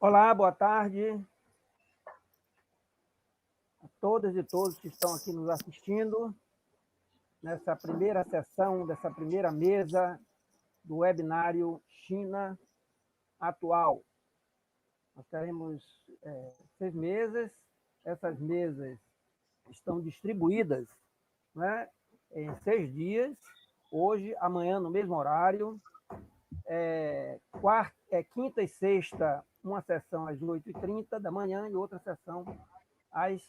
Olá, boa tarde a todas e todos que estão aqui nos assistindo nessa primeira sessão, dessa primeira mesa do webinário China Atual. Nós teremos 6 mesas, essas mesas estão distribuídas, né, em 6 dias, hoje, amanhã no mesmo horário, quinta e sexta, uma sessão às 8h30 da manhã e outra sessão às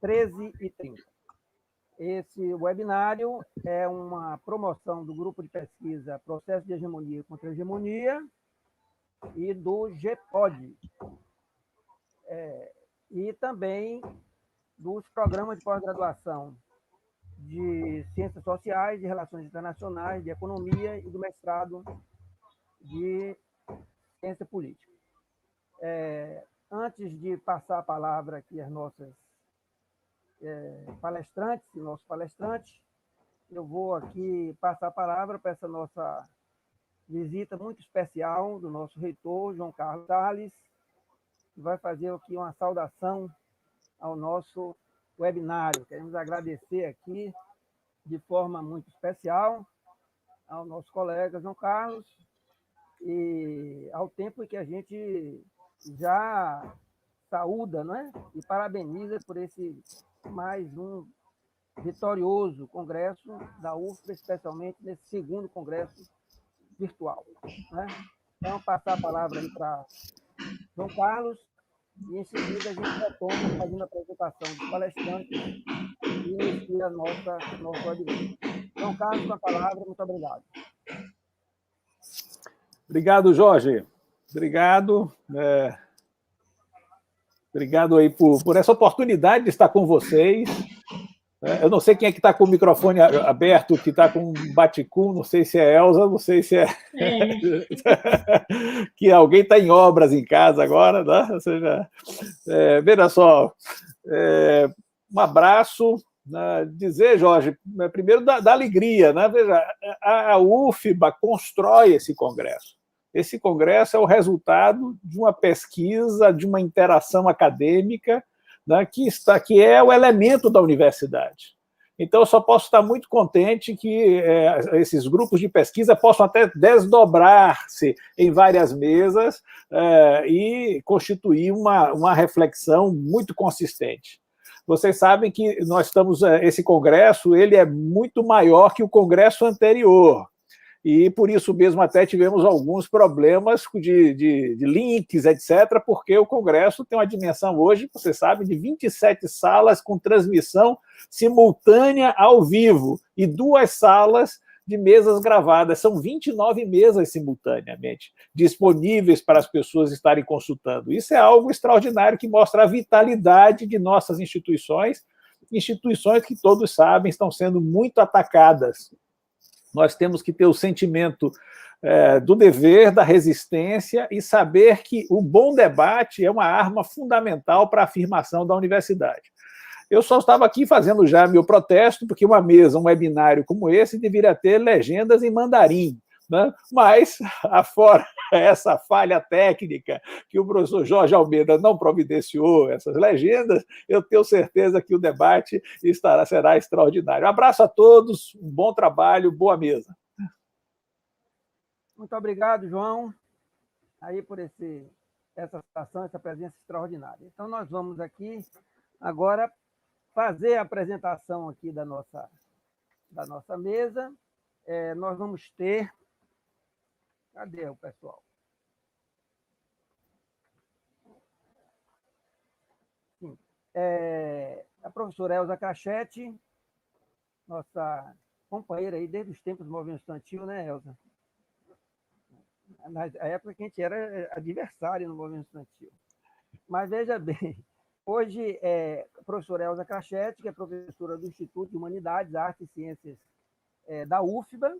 13h30. Esse webinário é uma promoção do grupo de pesquisa Processo de Hegemonia contra a Hegemonia e do GEPOD, e também dos programas de pós-graduação de Ciências Sociais, de Relações Internacionais, de Economia e do mestrado de Ciência Política. Antes de passar a palavra aqui às nossas palestrantes e nossos palestrantes, eu vou aqui passar a palavra para essa nossa visita muito especial do nosso reitor, João Carlos Salles, que vai fazer aqui uma saudação ao nosso webinário. Queremos agradecer aqui de forma muito especial ao nosso colega João Carlos e ao tempo em que a gente já saúda, né, e parabeniza por esse mais um vitorioso congresso da UFBA, especialmente nesse segundo congresso virtual, né? Então, passar a palavra aí para João Carlos e, em seguida, a gente retoma fazendo a apresentação dos palestrantes e inicia nosso webinar. João Carlos, com a palavra, muito obrigado. Obrigado, Jorge. Obrigado. Obrigado aí por essa oportunidade de estar com vocês. Eu não sei quem é que está com o microfone aberto, que está com um baticum, não sei se é Elza, não sei se é... que alguém está em obras em casa agora, né? Ou seja, veja só, um abraço, né? Dizer, Jorge, primeiro da alegria, né? Veja, a UFBA constrói esse congresso. Esse congresso é o resultado de uma pesquisa, de uma interação acadêmica, né, que é o elemento da universidade. Então, eu só posso estar muito contente que esses grupos de pesquisa possam até desdobrar-se em várias mesas e constituir uma reflexão muito consistente. Vocês sabem que nós estamos, esse congresso ele é muito maior que o congresso anterior, e por isso mesmo até tivemos alguns problemas de links, etc., porque o Congresso tem uma dimensão hoje, você sabe, de 27 salas com transmissão simultânea ao vivo e 2 salas de mesas gravadas. São 29 mesas simultaneamente disponíveis para as pessoas estarem consultando. Isso é algo extraordinário que mostra a vitalidade de nossas instituições que todos sabem estão sendo muito atacadas. Nós temos que ter o sentimento do dever, da resistência e saber que o bom debate é uma arma fundamental para a afirmação da universidade. Eu só estava aqui fazendo já meu protesto, porque uma mesa, um webinário como esse, deveria ter legendas em mandarim, né? Mas, afora essa falha técnica que o professor Jorge Almeida não providenciou essas legendas, eu tenho certeza que o debate será extraordinário. Um abraço a todos, um bom trabalho, boa mesa. Muito obrigado, João, aí por essa citação, essa presença extraordinária. Então, nós vamos aqui agora fazer a apresentação aqui da nossa mesa. Nós vamos ter... Cadê o pessoal? Sim. A professora Elza Cachete, nossa companheira aí desde os tempos do movimento estudantil, né, Elza? Na época que a gente era adversário no movimento estudantil. Mas veja bem, hoje a professora Elza Cachete, que é professora do Instituto de Humanidades, Artes e Ciências da UFBA,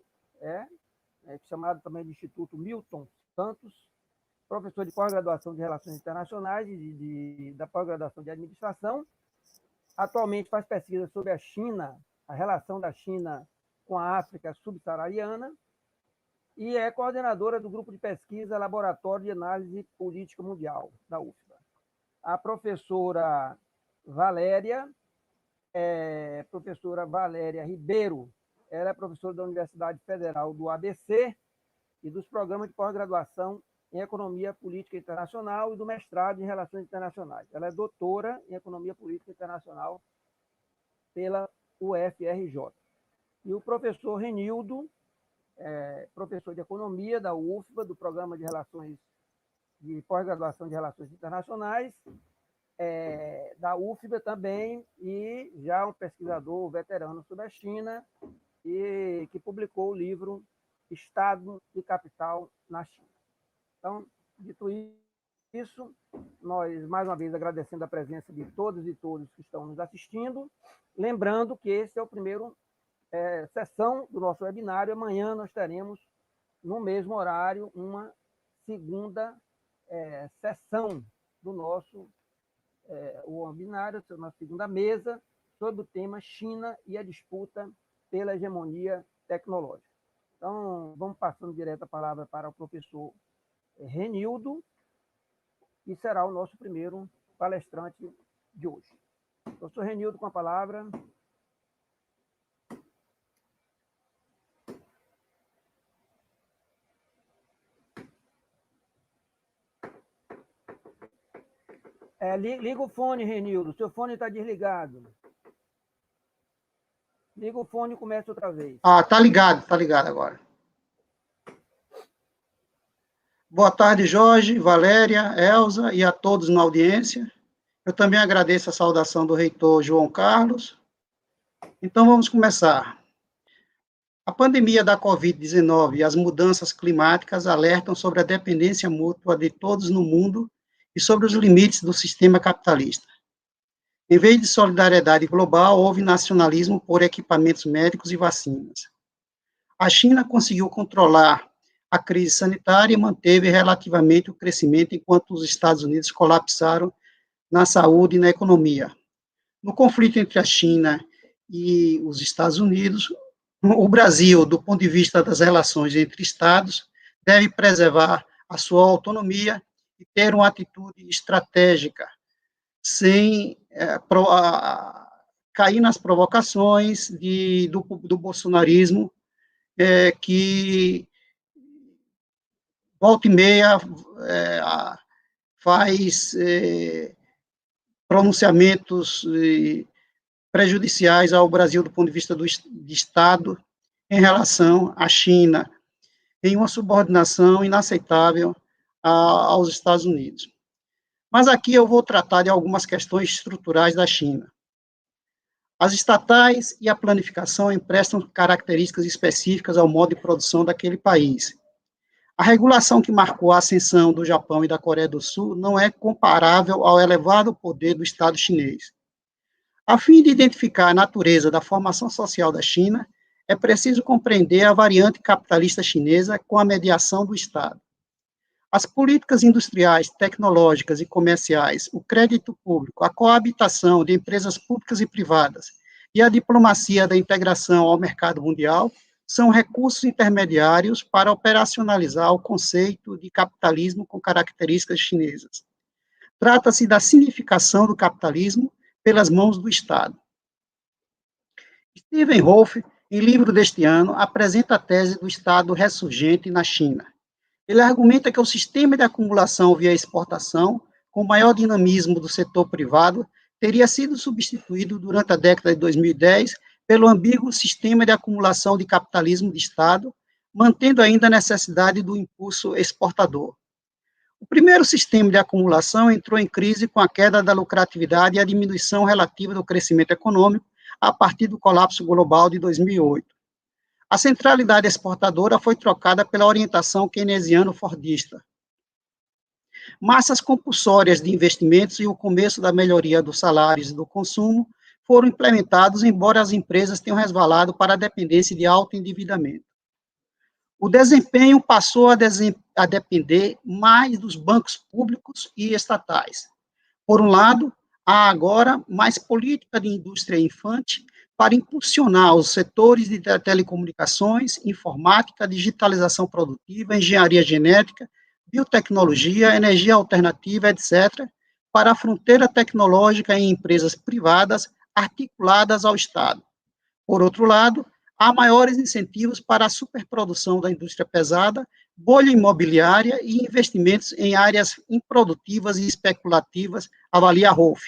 chamado também de Instituto Milton Santos, professor de pós-graduação de Relações Internacionais e da pós-graduação de Administração. Atualmente faz pesquisa sobre a China, a relação da China com a África subsaariana. e é coordenadora do grupo de pesquisa Laboratório de Análise Política Mundial, da UFBA. A professora Valéria Ribeiro, ela é professora da Universidade Federal do ABC e dos programas de pós-graduação em Economia Política Internacional e do mestrado em Relações Internacionais. Ela é doutora em Economia Política Internacional pela UFRJ. E o professor Renildo, professor de Economia da UFBA, do Programa de Pós-Graduação de Relações Internacionais, da UFBA também, e já um pesquisador veterano sobre a China, e que publicou o livro Estado e Capital na China. Então, dito isso, nós, mais uma vez, agradecendo a presença de todos e todos que estão nos assistindo, lembrando que esse é o primeiro sessão do nosso webinário. Amanhã nós teremos, no mesmo horário, uma segunda sessão do nosso webinário, na segunda mesa, sobre o tema China e a disputa pela hegemonia tecnológica. Então, vamos passando direto a palavra para o professor Renildo, que será o nosso primeiro palestrante de hoje. Professor Renildo, com a palavra. Liga o fone, Renildo. Seu fone está desligado. Liga o fone e começa outra vez. Tá ligado agora. Boa tarde, Jorge, Valéria, Elza e a todos na audiência. Eu também agradeço a saudação do reitor João Carlos. Então, vamos começar. A pandemia da Covid-19 e as mudanças climáticas alertam sobre a dependência mútua de todos no mundo e sobre os limites do sistema capitalista. Em vez de solidariedade global, houve nacionalismo por equipamentos médicos e vacinas. A China conseguiu controlar a crise sanitária e manteve relativamente o crescimento, enquanto os Estados Unidos colapsaram na saúde e na economia. No conflito entre a China e os Estados Unidos, o Brasil, do ponto de vista das relações entre Estados, deve preservar a sua autonomia e ter uma atitude estratégica, sem cair nas provocações do bolsonarismo, que volta e meia faz pronunciamentos prejudiciais ao Brasil do ponto de vista de Estado em relação à China, em uma subordinação inaceitável aos Estados Unidos. Mas aqui eu vou tratar de algumas questões estruturais da China. As estatais e a planificação emprestam características específicas ao modo de produção daquele país. A regulação que marcou a ascensão do Japão e da Coreia do Sul não é comparável ao elevado poder do Estado chinês. A fim de identificar a natureza da formação social da China, é preciso compreender a variante capitalista chinesa com a mediação do Estado. As políticas industriais, tecnológicas e comerciais, o crédito público, a coabitação de empresas públicas e privadas e a diplomacia da integração ao mercado mundial são recursos intermediários para operacionalizar o conceito de capitalismo com características chinesas. Trata-se da significação do capitalismo pelas mãos do Estado. Stephen Wolff, em livro deste ano, apresenta a tese do Estado ressurgente na China. Ele argumenta que o sistema de acumulação via exportação, com maior dinamismo do setor privado, teria sido substituído durante a década de 2010 pelo ambíguo sistema de acumulação de capitalismo de Estado, mantendo ainda a necessidade do impulso exportador. O primeiro sistema de acumulação entrou em crise com a queda da lucratividade e a diminuição relativa do crescimento econômico a partir do colapso global de 2008. A centralidade exportadora foi trocada pela orientação keynesiano-fordista. Massas compulsórias de investimentos e o começo da melhoria dos salários e do consumo foram implementados, embora as empresas tenham resvalado para a dependência de alto endividamento. O desempenho passou a depender mais dos bancos públicos e estatais. Por um lado, há agora mais política de indústria infante para impulsionar os setores de telecomunicações, informática, digitalização produtiva, engenharia genética, biotecnologia, energia alternativa, etc., para a fronteira tecnológica em empresas privadas articuladas ao Estado. Por outro lado, há maiores incentivos para a superprodução da indústria pesada, bolha imobiliária e investimentos em áreas improdutivas e especulativas, avalia Rolf.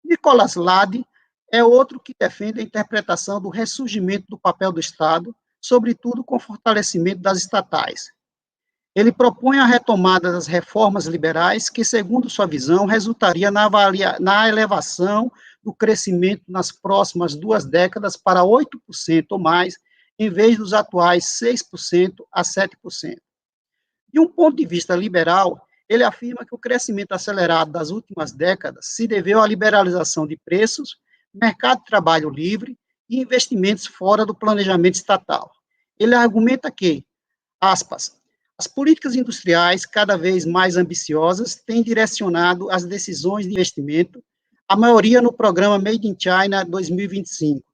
Nicolas Lade é outro que defende a interpretação do ressurgimento do papel do Estado, sobretudo com fortalecimento das estatais. Ele propõe a retomada das reformas liberais, que, segundo sua visão, resultaria na elevação do crescimento nas próximas 2 décadas para 8% ou mais, em vez dos atuais 6% a 7%. De um ponto de vista liberal, ele afirma que o crescimento acelerado das últimas décadas se deveu à liberalização de preços, mercado de trabalho livre e investimentos fora do planejamento estatal. Ele argumenta que, aspas, as políticas industriais, cada vez mais ambiciosas, têm direcionado as decisões de investimento, a maioria no programa Made in China 2025.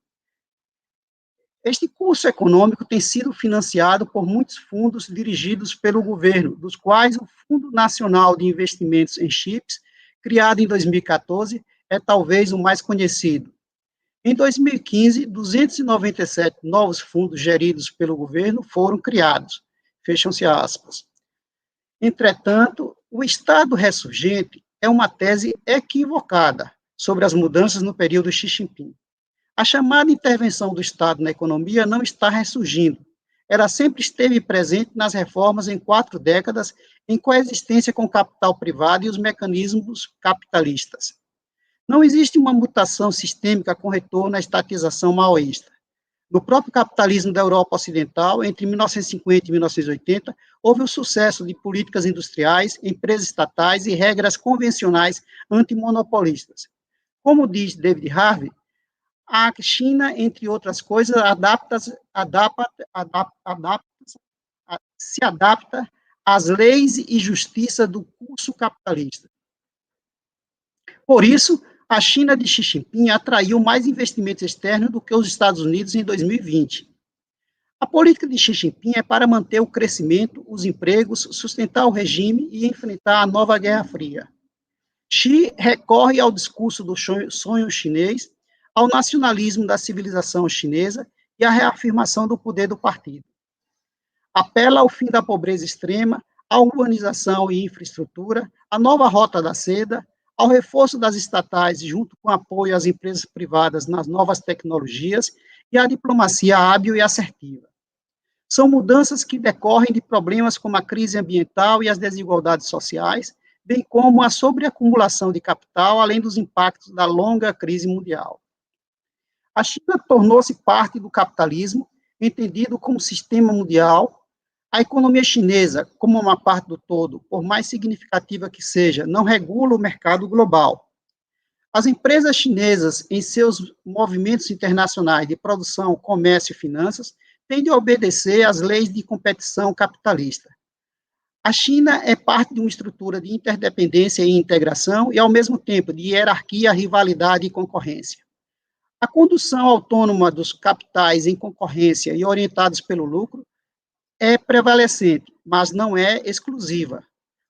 Este curso econômico tem sido financiado por muitos fundos dirigidos pelo governo, dos quais o Fundo Nacional de Investimentos em Chips, criado em 2014, é talvez o mais conhecido. Em 2015, 297 novos fundos geridos pelo governo foram criados. Fecham-se aspas. Entretanto, o Estado ressurgente é uma tese equivocada sobre as mudanças no período Xi Jinping. A chamada intervenção do Estado na economia não está ressurgindo. Ela sempre esteve presente nas reformas em 4 décadas, em coexistência com o capital privado e os mecanismos capitalistas. Não existe uma mutação sistêmica com retorno à estatização maoísta. No próprio capitalismo da Europa Ocidental, entre 1950 e 1980, houve o sucesso de políticas industriais, empresas estatais e regras convencionais antimonopolistas. Como diz David Harvey, a China, entre outras coisas, se adapta às leis e justiça do curso capitalista. Por isso, a China de Xi Jinping atraiu mais investimentos externos do que os Estados Unidos em 2020. A política de Xi Jinping é para manter o crescimento, os empregos, sustentar o regime e enfrentar a nova Guerra Fria. Xi recorre ao discurso do sonho chinês, ao nacionalismo da civilização chinesa e à reafirmação do poder do partido. Apela ao fim da pobreza extrema, à urbanização e infraestrutura, à nova rota da seda, ao reforço das estatais junto com apoio às empresas privadas nas novas tecnologias e à diplomacia hábil e assertiva. São mudanças que decorrem de problemas como a crise ambiental e as desigualdades sociais, bem como a sobreacumulação de capital, além dos impactos da longa crise mundial. A China tornou-se parte do capitalismo, entendido como sistema mundial. A economia chinesa, como uma parte do todo, por mais significativa que seja, não regula o mercado global. As empresas chinesas, em seus movimentos internacionais de produção, comércio e finanças, têm de obedecer às leis de competição capitalista. A China é parte de uma estrutura de interdependência e integração e, ao mesmo tempo, de hierarquia, rivalidade e concorrência. A condução autônoma dos capitais em concorrência e orientados pelo lucro é prevalecente, mas não é exclusiva.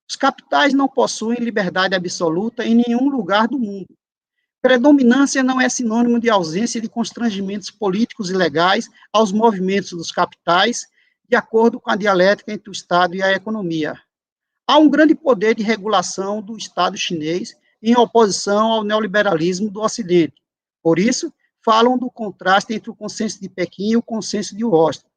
Os capitais não possuem liberdade absoluta em nenhum lugar do mundo. Predominância não é sinônimo de ausência de constrangimentos políticos e legais aos movimentos dos capitais, de acordo com a dialética entre o Estado e a economia. Há um grande poder de regulação do Estado chinês em oposição ao neoliberalismo do Ocidente. Por isso, falam do contraste entre o consenso de Pequim e o consenso de Washington.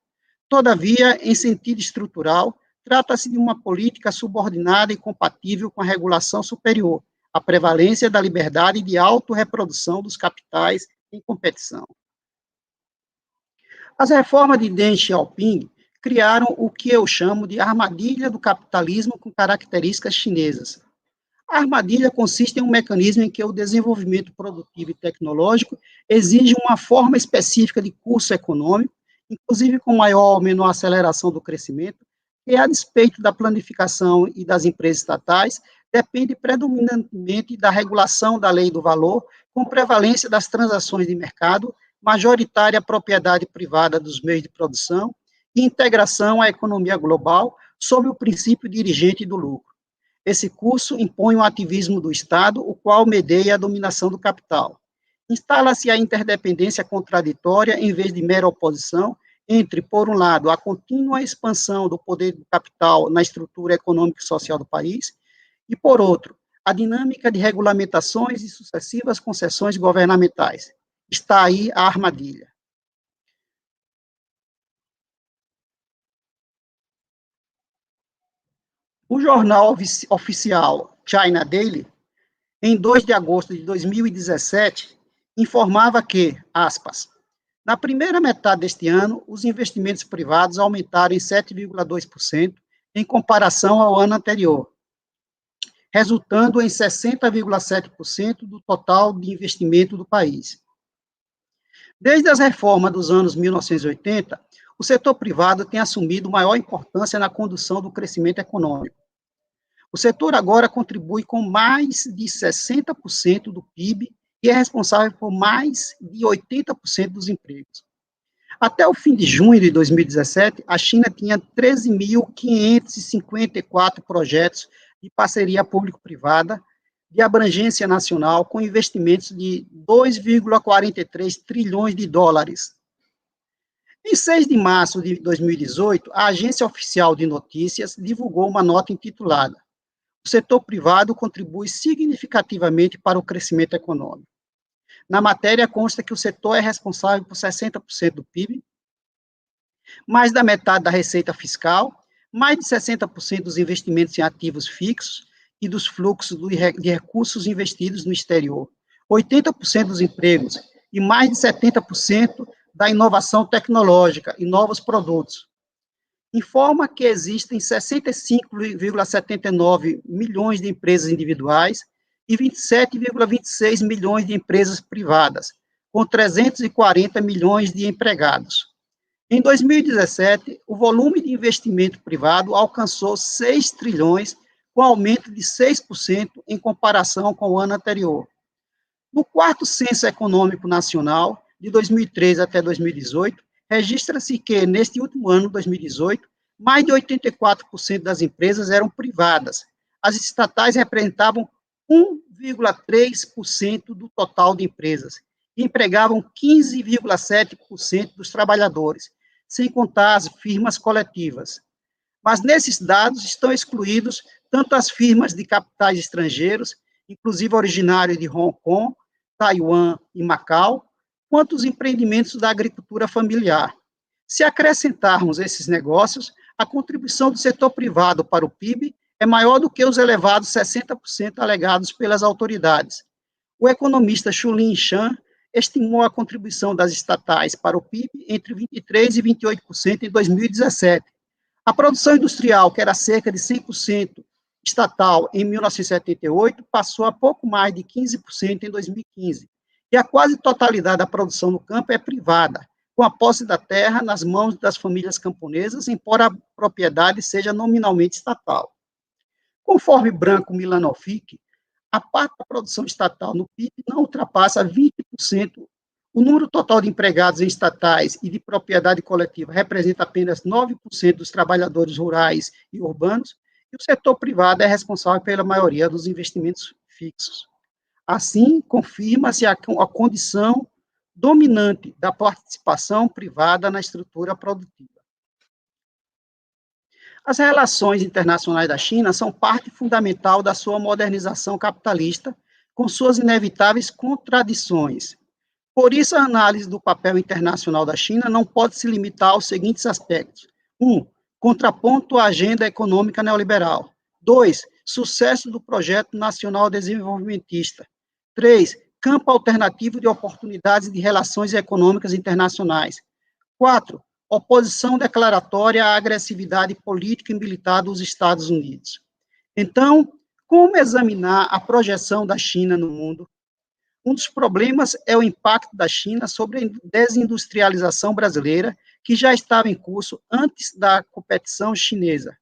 Todavia, em sentido estrutural, trata-se de uma política subordinada e compatível com a regulação superior, a prevalência da liberdade de autorreprodução dos capitais em competição. As reformas de Deng Xiaoping criaram o que eu chamo de armadilha do capitalismo com características chinesas. A armadilha consiste em um mecanismo em que o desenvolvimento produtivo e tecnológico exige uma forma específica de curso econômico, inclusive com maior ou menor aceleração do crescimento, que, a despeito da planificação e das empresas estatais, depende predominantemente da regulação da lei do valor, com prevalência das transações de mercado, majoritária propriedade privada dos meios de produção e integração à economia global sob o princípio dirigente do lucro. Esse curso impõe um ativismo do Estado, o qual medeia a dominação do capital. Instala-se a interdependência contraditória em vez de mera oposição entre, por um lado, a contínua expansão do poder do capital na estrutura econômica e social do país, e, por outro, a dinâmica de regulamentações e sucessivas concessões governamentais. Está aí a armadilha. O jornal oficial China Daily, em 2 de agosto de 2017, informava que, aspas, na primeira metade deste ano, os investimentos privados aumentaram em 7,2% em comparação ao ano anterior, resultando em 60,7% do total de investimento do país. Desde as reformas dos anos 1980, o setor privado tem assumido maior importância na condução do crescimento econômico. O setor agora contribui com mais de 60% do PIB e é responsável por mais de 80% dos empregos. Até o fim de junho de 2017, a China tinha 13.554 projetos de parceria público-privada de abrangência nacional, com investimentos de 2,43 trilhões de dólares. Em 6 de março de 2018, a Agência Oficial de Notícias divulgou uma nota intitulada "O setor privado contribui significativamente para o crescimento econômico". Na matéria consta que o setor é responsável por 60% do PIB, mais da metade da receita fiscal, mais de 60% dos investimentos em ativos fixos e dos fluxos de recursos investidos no exterior, 80% dos empregos e mais de 70% da inovação tecnológica e novos produtos. Informa que existem 65,79 milhões de empresas individuais e 27,26 milhões de empresas privadas, com 340 milhões de empregados. Em 2017, o volume de investimento privado alcançou 6 trilhões, com aumento de 6% em comparação com o ano anterior. No quarto Censo Econômico Nacional, de 2013 até 2018, registra-se que, neste último ano, 2018, mais de 84% das empresas eram privadas. As estatais representavam 1,3% do total de empresas e empregavam 15,7% dos trabalhadores, sem contar as firmas coletivas. Mas nesses dados estão excluídos tanto as firmas de capitais estrangeiros, inclusive originários de Hong Kong, Taiwan e Macau, quanto os empreendimentos da agricultura familiar. Se acrescentarmos esses negócios, a contribuição do setor privado para o PIB é maior do que os elevados 60% alegados pelas autoridades. O economista Xulin Shan estimou a contribuição das estatais para o PIB entre 23% e 28% em 2017. A produção industrial, que era cerca de 100% estatal em 1978, passou a pouco mais de 15% em 2015. E a quase totalidade da produção no campo é privada, com a posse da terra nas mãos das famílias camponesas, embora a propriedade seja nominalmente estatal. Conforme Branco Milanovic, a parte da produção estatal no PIB não ultrapassa 20%. O número total de empregados em estatais e de propriedade coletiva representa apenas 9% dos trabalhadores rurais e urbanos, e o setor privado é responsável pela maioria dos investimentos fixos. Assim, confirma-se a condição dominante da participação privada na estrutura produtiva. As relações internacionais da China são parte fundamental da sua modernização capitalista, com suas inevitáveis contradições. Por isso, a análise do papel internacional da China não pode se limitar aos seguintes aspectos. 1. Contraponto à agenda econômica neoliberal. 2. Sucesso do projeto nacional desenvolvimentista. 3. Campo alternativo de oportunidades de relações econômicas internacionais. 4. Oposição declaratória à agressividade política e militar dos Estados Unidos. Então, como examinar a projeção da China no mundo? Um dos problemas é o impacto da China sobre a desindustrialização brasileira, que já estava em curso antes da competição chinesa.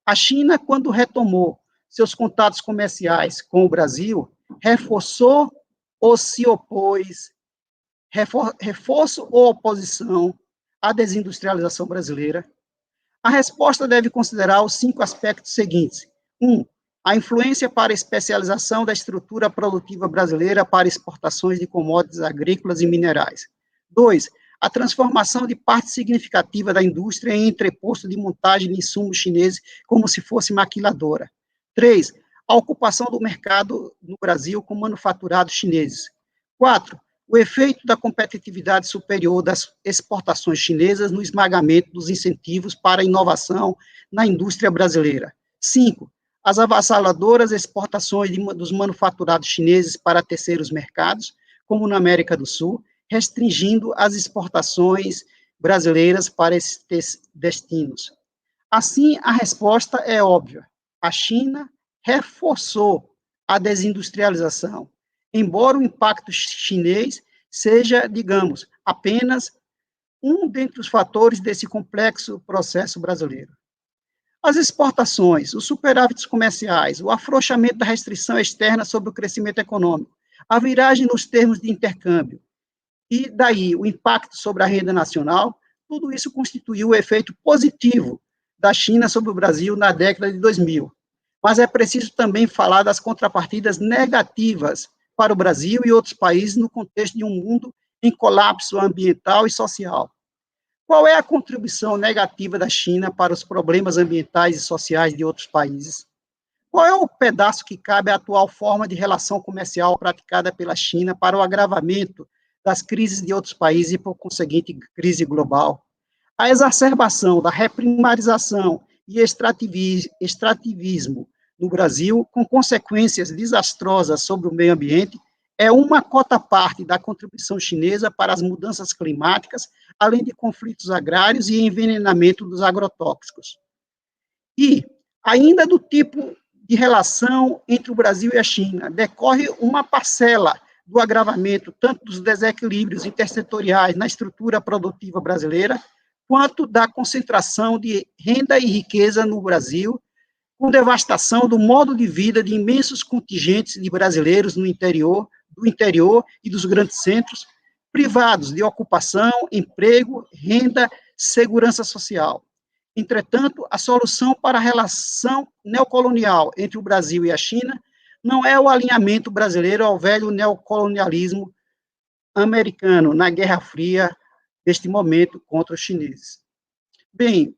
A China, quando retomou seus contatos comerciais com o Brasil, reforçou ou se opôs, reforço ou oposição à desindustrialização brasileira? A resposta deve considerar os 5 aspectos seguintes. 1. A influência para a especialização da estrutura produtiva brasileira para exportações de commodities agrícolas e minerais. 2. A transformação de parte significativa da indústria em entreposto de montagem de insumos chineses como se fosse maquiladora. 3. A ocupação do mercado no Brasil com manufaturados chineses. 4. O efeito da competitividade superior das exportações chinesas no esmagamento dos incentivos para a inovação na indústria brasileira. 5. As avassaladoras exportações dos manufaturados chineses para terceiros mercados, como na América do Sul, restringindo as exportações brasileiras para esses destinos. Assim, a resposta é óbvia. A China reforçou a desindustrialização, embora o impacto chinês seja, digamos, apenas um dentre os fatores desse complexo processo brasileiro. As exportações, os superávites comerciais, o afrouxamento da restrição externa sobre o crescimento econômico, a viragem nos termos de intercâmbio, e daí o impacto sobre a renda nacional, tudo isso constituiu o efeito positivo da China sobre o Brasil na década de 2000. Mas é preciso também falar das contrapartidas negativas para o Brasil e outros países no contexto de um mundo em colapso ambiental e social. Qual é a contribuição negativa da China para os problemas ambientais e sociais de outros países? Qual é o pedaço que cabe à atual forma de relação comercial praticada pela China para o agravamento das crises de outros países e, por conseguinte, crise global? A exacerbação da reprimarização e extrativismo no Brasil, com consequências desastrosas sobre o meio ambiente, é uma cota-parte da contribuição chinesa para as mudanças climáticas, além de conflitos agrários e envenenamento dos agrotóxicos. E, ainda do tipo de relação entre o Brasil e a China, decorre uma parcela do agravamento tanto dos desequilíbrios intersetoriais na estrutura produtiva brasileira, quanto da concentração de renda e riqueza no Brasil, com devastação do modo de vida de imensos contingentes de brasileiros no interior, do interior e dos grandes centros, privados de ocupação, emprego, renda, segurança social. Entretanto, a solução para a relação neocolonial entre o Brasil e a China não é o alinhamento brasileiro ao velho neocolonialismo americano na Guerra Fria, neste momento, contra os chineses. Bem,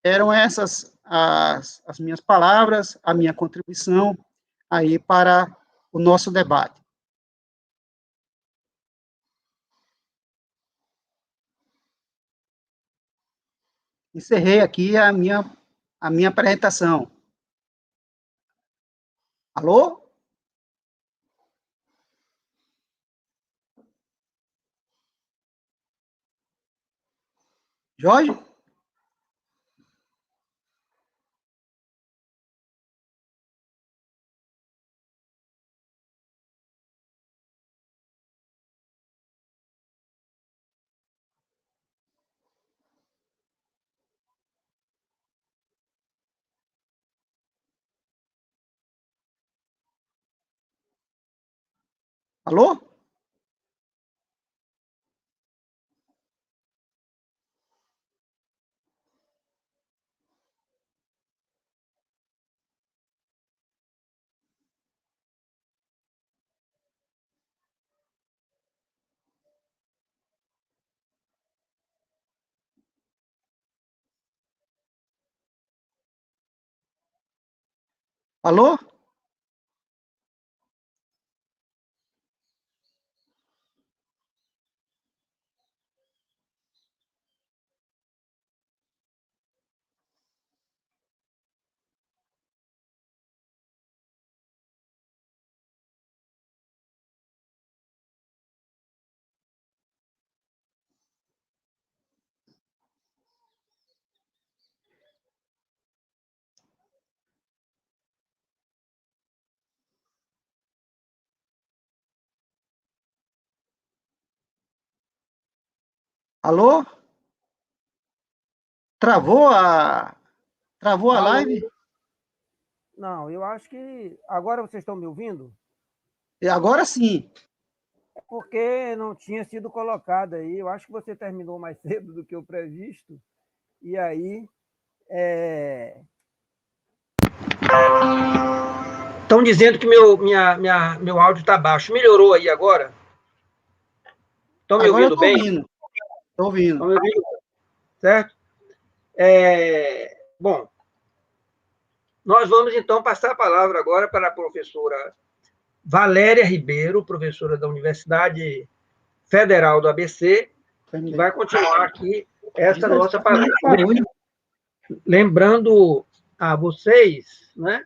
eram essas as minhas palavras, a minha contribuição aí para o nosso debate. Encerrei aqui a minha apresentação. Alô? Jorge? Alô? Alô? Alô? Travou a Alô? live? Não, eu acho que agora vocês estão me ouvindo? Agora sim. porque não tinha sido colocado aí. Eu acho que você terminou mais cedo do que o previsto, e aí Estão dizendo que meu áudio está baixo. Melhorou aí agora? Estão me Agora eu ouvindo bem? Estão estou ouvindo. me ouvindo? Certo? Bom, nós vamos então passar a palavra agora para a professora Valéria Ribeiro, professora da Universidade Federal do ABC, que vai continuar aqui essa nossa palestra. Lembrando a vocês, né,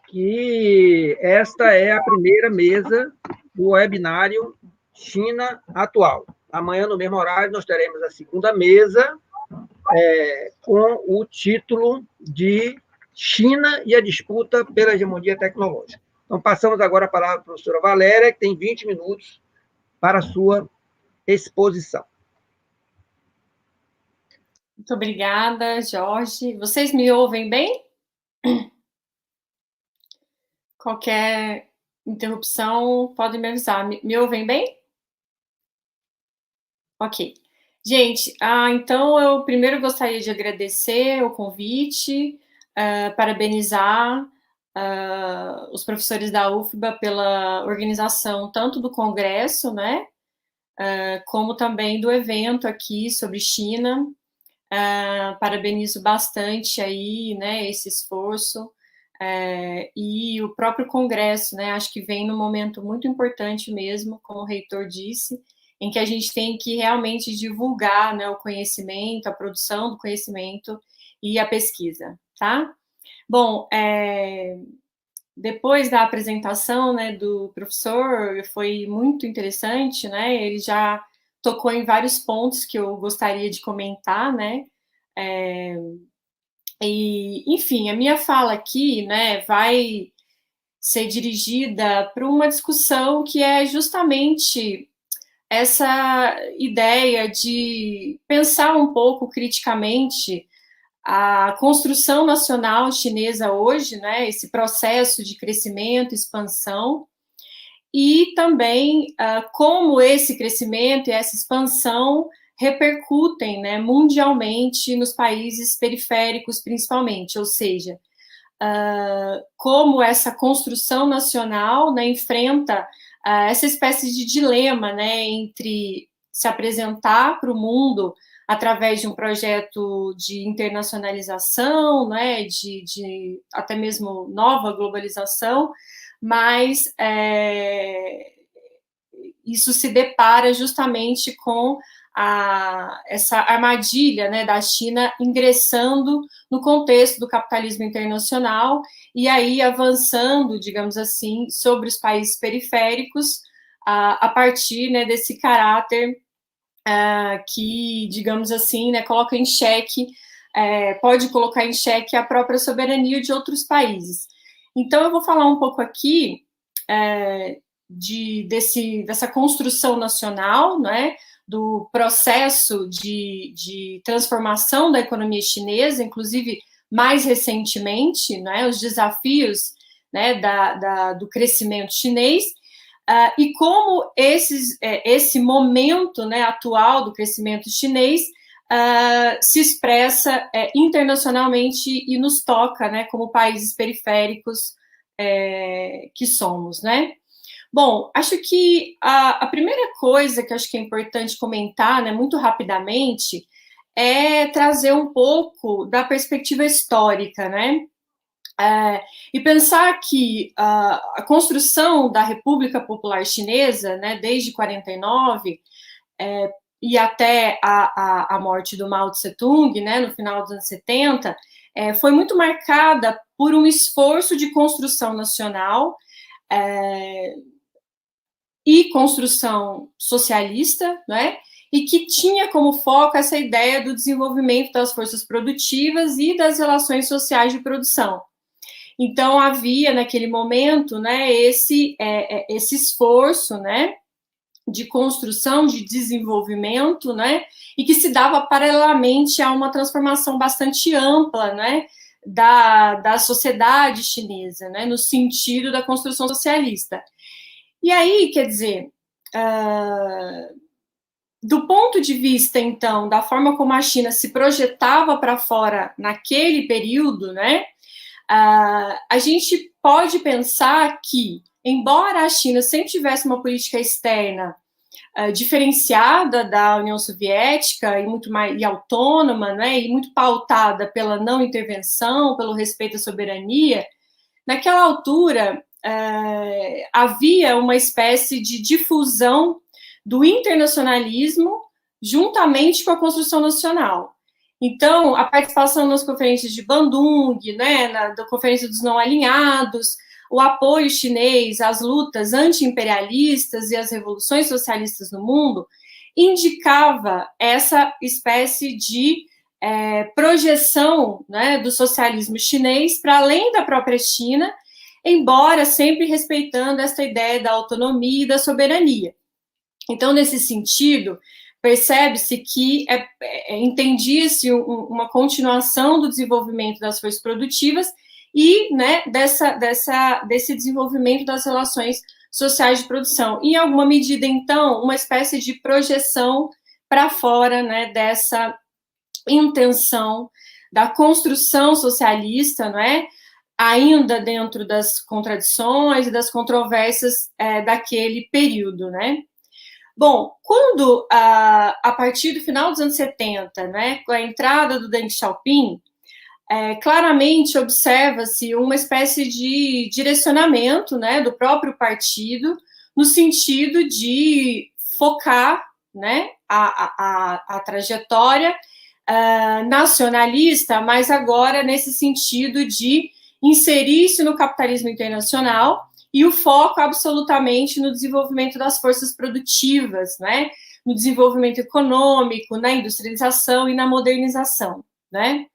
que esta é a primeira mesa do webinário China Atual. Amanhã, no mesmo horário, nós teremos a segunda mesa, com o título de China e a disputa pela hegemonia tecnológica. Então, passamos agora a palavra para a professora Valéria, que tem 20 minutos para a sua exposição. Muito obrigada, Jorge. Vocês me ouvem bem? Qualquer interrupção, podem me avisar. Me ouvem bem? Ok. Gente, então eu primeiro gostaria de agradecer o convite, parabenizar os professores da UFBA pela organização tanto do congresso, né, como também do evento aqui sobre China. Parabenizo bastante aí, né, esse esforço, e o próprio congresso, né, acho que vem num momento muito importante mesmo, como o reitor disse, em que a gente tem que realmente divulgar, né, o conhecimento, a produção do conhecimento e a pesquisa, tá? Bom, depois da apresentação, né, do professor, foi muito interessante, né, ele já tocou em vários pontos que eu gostaria de comentar, né, enfim, a minha fala aqui, né, vai ser dirigida para uma discussão que é justamente essa ideia de pensar um pouco criticamente a construção nacional chinesa hoje, né, esse processo de crescimento, expansão, e também como esse crescimento e essa expansão repercutem, né, mundialmente nos países periféricos, principalmente, ou seja, como essa construção nacional, né, enfrenta essa espécie de dilema, né, entre se apresentar para o mundo através de um projeto de internacionalização, né, de até mesmo nova globalização, mas isso se depara justamente com essa armadilha, né, da China ingressando no contexto do capitalismo internacional e aí avançando, digamos assim, sobre os países periféricos a partir, né, desse caráter que, digamos assim, né, coloca em xeque, pode colocar em xeque a própria soberania de outros países. Então, eu vou falar um pouco aqui dessa construção nacional, né, do processo de transformação da economia chinesa, inclusive mais recentemente, né, os desafios, né, do crescimento chinês, e como esse momento, né, atual do crescimento chinês se expressa internacionalmente e nos toca, né, como países periféricos que somos, né? Bom, acho que a primeira coisa que acho que é importante comentar, né, muito rapidamente, é trazer um pouco da perspectiva histórica, né? E pensar que a construção da República Popular Chinesa, né, desde 49 e até a morte do Mao Tse-tung, né, no final dos anos 70, foi muito marcada por um esforço de construção nacional e construção socialista, né, e que tinha como foco essa ideia do desenvolvimento das forças produtivas e das relações sociais de produção. Então, havia, naquele momento, né, esse esforço, né, de construção, de desenvolvimento, né, e que se dava paralelamente a uma transformação bastante ampla, né, da sociedade chinesa, né, no sentido da construção socialista. E aí, quer dizer, do ponto de vista, então, da forma como a China se projetava para fora naquele período, né, a gente pode pensar que, embora a China sempre tivesse uma política externa diferenciada da União Soviética e muito mais autônoma, né, e muito pautada pela não intervenção, pelo respeito à soberania, naquela altura havia uma espécie de difusão do internacionalismo juntamente com a construção nacional. Então, a participação nas conferências de Bandung, né, da Conferência dos Não Alinhados, o apoio chinês às lutas anti-imperialistas e às revoluções socialistas no mundo, indicava essa espécie de projeção, né, do socialismo chinês para além da própria China, embora sempre respeitando essa ideia da autonomia e da soberania. Então, nesse sentido, percebe-se que entendia-se uma continuação do desenvolvimento das forças produtivas e, né, desse desenvolvimento das relações sociais de produção. Em alguma medida, então, uma espécie de projeção para fora, né, dessa intenção da construção socialista, não é? Ainda dentro das contradições e das controvérsias daquele período, né? Bom, quando, a partir do final dos anos 70, né, com a entrada do Deng Xiaoping, claramente observa-se uma espécie de direcionamento, né, do próprio partido, no sentido de focar, né, a trajetória nacionalista, mas agora nesse sentido de inserir-se no capitalismo internacional e o foco absolutamente no desenvolvimento das forças produtivas, né, no desenvolvimento econômico, na industrialização e na modernização, né.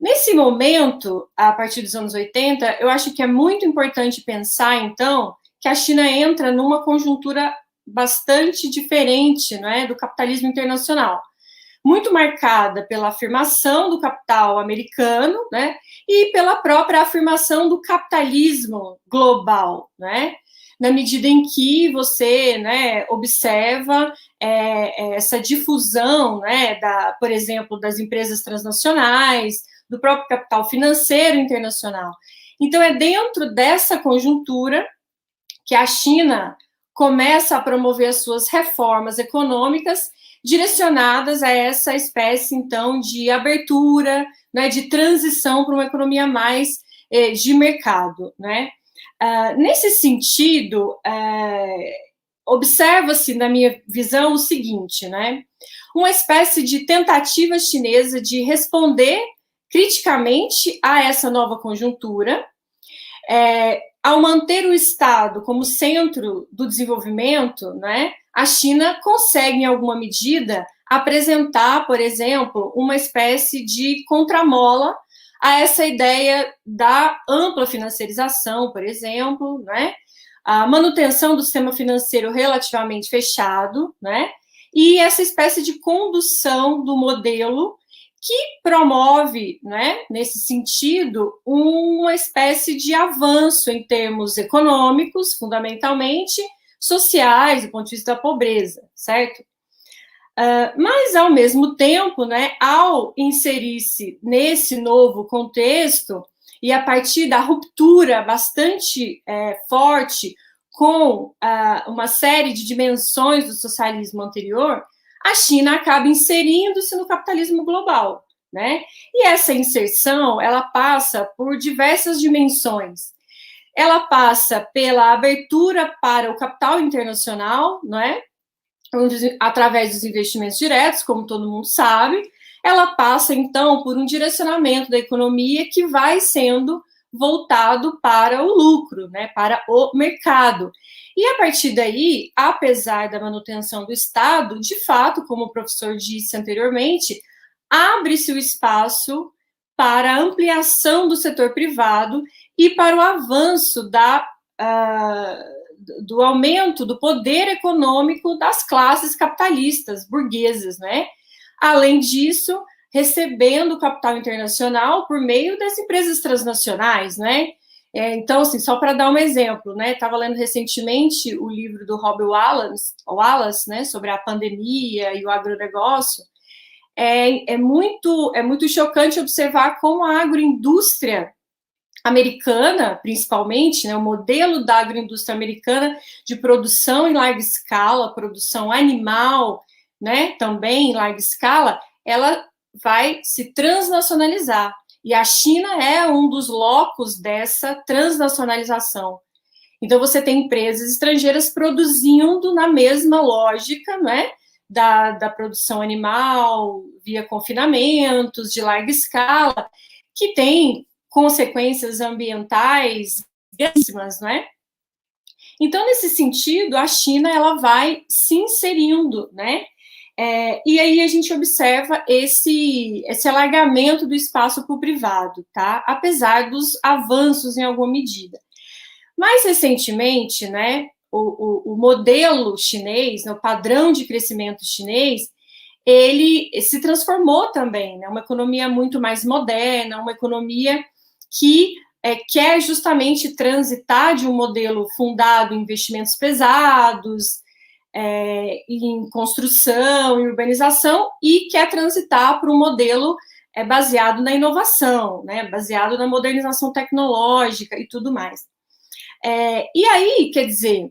Nesse momento, a partir dos anos 80, eu acho que é muito importante pensar, então, que a China entra numa conjuntura bastante diferente, né, do capitalismo internacional, muito marcada pela afirmação do capital americano, né, e pela própria afirmação do capitalismo global, né, na medida em que você, né, observa essa difusão, né, por exemplo, das empresas transnacionais, do próprio capital financeiro internacional. Então, é dentro dessa conjuntura que a China começa a promover as suas reformas econômicas direcionadas a essa espécie, então, de abertura, né, de transição para uma economia mais de mercado, né? Nesse sentido, observa-se, na minha visão, o seguinte, né? Uma espécie de tentativa chinesa de responder criticamente a essa nova conjuntura, ao manter o Estado como centro do desenvolvimento, né, a China consegue, em alguma medida, apresentar, por exemplo, uma espécie de contramola a essa ideia da ampla financiarização, por exemplo, né, a manutenção do sistema financeiro relativamente fechado, né, e essa espécie de condução do modelo que promove, né, nesse sentido, uma espécie de avanço em termos econômicos, fundamentalmente, sociais, do ponto de vista da pobreza, certo? Mas, ao mesmo tempo, né, ao inserir-se nesse novo contexto, e a partir da ruptura bastante forte com uma série de dimensões do socialismo anterior, a China acaba inserindo-se no capitalismo global, né? E essa inserção, ela passa por diversas dimensões. Ela passa pela abertura para o capital internacional, né? Através dos investimentos diretos, como todo mundo sabe. Ela passa, então, por um direcionamento da economia que vai sendo voltado para o lucro, né? Para o mercado. E, a partir daí, apesar da manutenção do Estado, de fato, como o professor disse anteriormente, abre-se o espaço para a ampliação do setor privado e para o avanço do aumento do poder econômico das classes capitalistas, burguesas, né? Além disso, recebendo o capital internacional por meio das empresas transnacionais, né? Então, assim, só para dar um exemplo, né? Estava lendo recentemente o livro do Rob Wallace, né, sobre a pandemia e o agronegócio. É muito chocante observar como a agroindústria americana, principalmente, né, o modelo da agroindústria americana de produção em larga escala, produção animal, né, também em larga escala, ela vai se transnacionalizar. E a China é um dos locos dessa transnacionalização. Então, você tem empresas estrangeiras produzindo na mesma lógica, né, da produção animal, via confinamentos, de larga escala, que tem consequências ambientais gravíssimas, né? Então, nesse sentido, a China ela vai se inserindo, né? E aí a gente observa esse alargamento do espaço para o privado, tá? Apesar dos avanços em alguma medida. Mais recentemente, né, o modelo chinês, né, o padrão de crescimento chinês, ele se transformou também, né, uma economia muito mais moderna, uma economia que quer justamente transitar de um modelo fundado em investimentos pesados, em construção, em urbanização, e quer transitar para um modelo baseado na inovação, né, baseado na modernização tecnológica e tudo mais. E aí, quer dizer,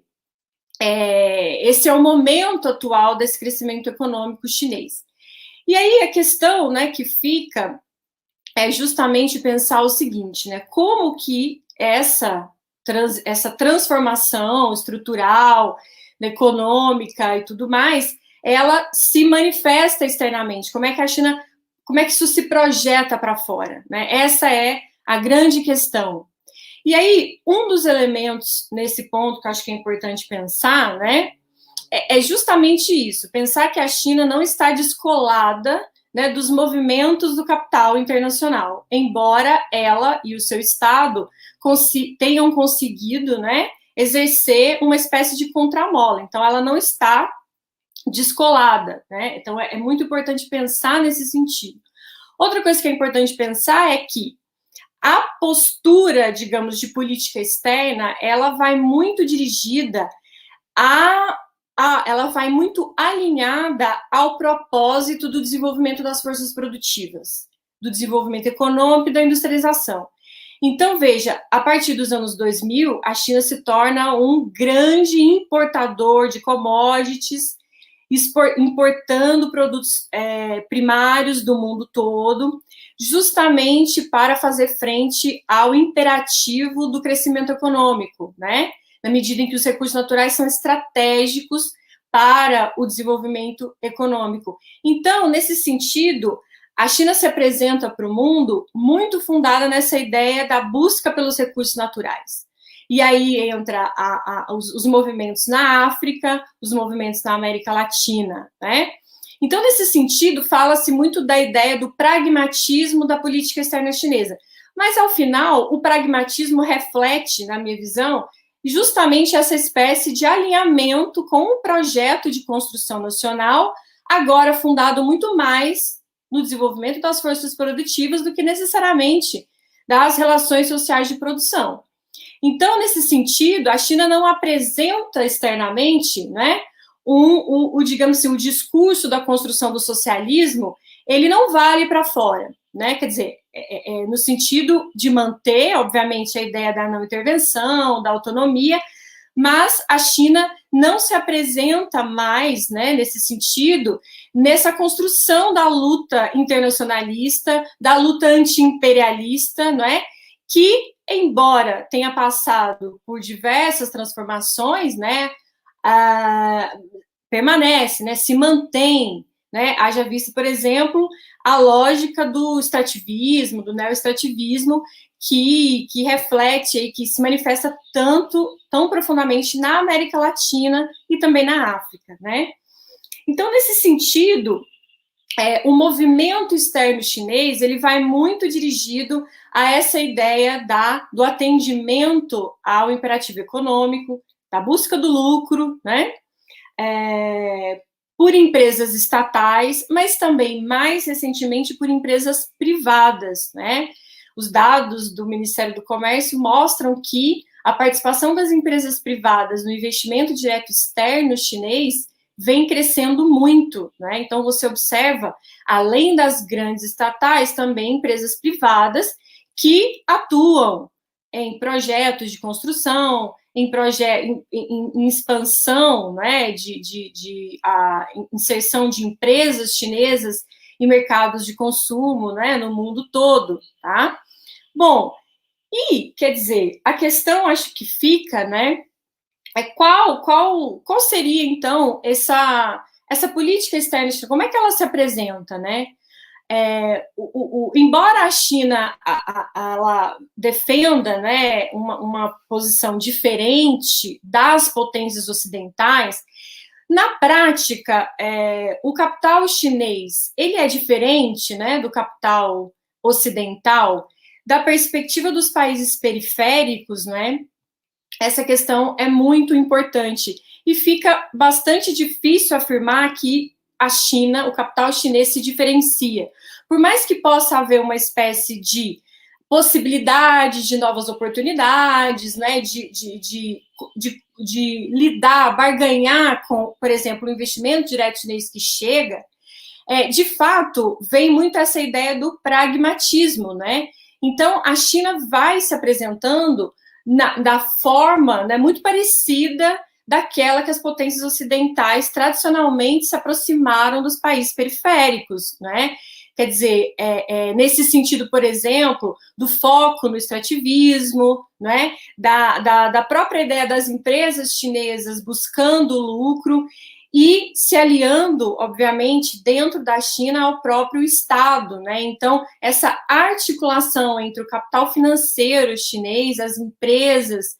esse é o momento atual desse crescimento econômico chinês. E aí a questão, né, que fica é justamente pensar o seguinte, né, como que essa transformação estrutural, econômica e tudo mais, ela se manifesta externamente, como é que a China, como é que isso se projeta para fora, né? Essa é a grande questão. E aí, um dos elementos nesse ponto que eu acho que é importante pensar, né, é justamente isso, pensar que a China não está descolada, né, dos movimentos do capital internacional, embora ela e o seu Estado tenham conseguido, né, exercer uma espécie de contramola. Então, ela não está descolada, né? Então, é muito importante pensar nesse sentido. Outra coisa que é importante pensar é que a postura, digamos, de política externa, ela vai muito dirigida ela vai muito alinhada ao propósito do desenvolvimento das forças produtivas, do desenvolvimento econômico e da industrialização. Então, veja, a partir dos anos 2000, a China se torna um grande importador de commodities, importando produtos primários do mundo todo, justamente para fazer frente ao imperativo do crescimento econômico, né? Na medida em que os recursos naturais são estratégicos para o desenvolvimento econômico. Então, nesse sentido, a China se apresenta para o mundo muito fundada nessa ideia da busca pelos recursos naturais. E aí entra os movimentos na África, os movimentos na América Latina, né? Então, nesse sentido, fala-se muito da ideia do pragmatismo da política externa chinesa. Mas, ao final, o pragmatismo reflete, na minha visão, justamente essa espécie de alinhamento com um projeto de construção nacional, agora fundado muito mais no desenvolvimento das forças produtivas do que necessariamente das relações sociais de produção. Então, nesse sentido, a China não apresenta externamente, né, digamos assim, o discurso da construção do socialismo, ele não vale para fora, né? Quer dizer, no sentido de manter, obviamente, a ideia da não intervenção, da autonomia, mas a China não se apresenta mais, né, nesse sentido, nessa construção da luta internacionalista, da luta anti-imperialista, não é? Que, embora tenha passado por diversas transformações, né, permanece, né, se mantém, né, haja visto, por exemplo, a lógica do extrativismo, do neoextrativismo, que reflete e que se manifesta tão profundamente na América Latina e também na África, né? Então, nesse sentido, o movimento externo chinês, ele vai muito dirigido a essa ideia do atendimento ao imperativo econômico, da busca do lucro, né? Por empresas estatais, mas também, mais recentemente, por empresas privadas, né? os dados do Ministério do Comércio mostram que a participação das empresas privadas no investimento direto externo chinês vem crescendo muito, né? Então, você observa, além das grandes estatais, também empresas privadas que atuam em projetos de construção, em expansão, né, a inserção de empresas chinesas em mercados de consumo, né, no mundo todo, tá? Bom, e, quer dizer, a questão, acho que fica, né, é qual seria, então, essa política externa, como é que ela se apresenta, né? Embora a China ela defenda, né, uma posição diferente das potências ocidentais, na prática, o capital chinês ele é diferente, né, do capital ocidental, da perspectiva dos países periféricos, né? Essa questão é muito importante e fica bastante difícil afirmar que a China, o capital chinês se diferencia. Por mais que possa haver uma espécie de possibilidade de novas oportunidades, né, de lidar, barganhar com, por exemplo, o investimento direto chinês que chega, de fato, vem muito essa ideia do pragmatismo, né? Então, a China vai se apresentando da forma, né, muito parecida daquela que as potências ocidentais tradicionalmente se aproximaram dos países periféricos, né? Quer dizer, nesse sentido, por exemplo, do foco no extrativismo, né? Da própria ideia das empresas chinesas buscando lucro e se aliando, obviamente, dentro da China ao próprio Estado, né? Então, essa articulação entre o capital financeiro chinês, as empresas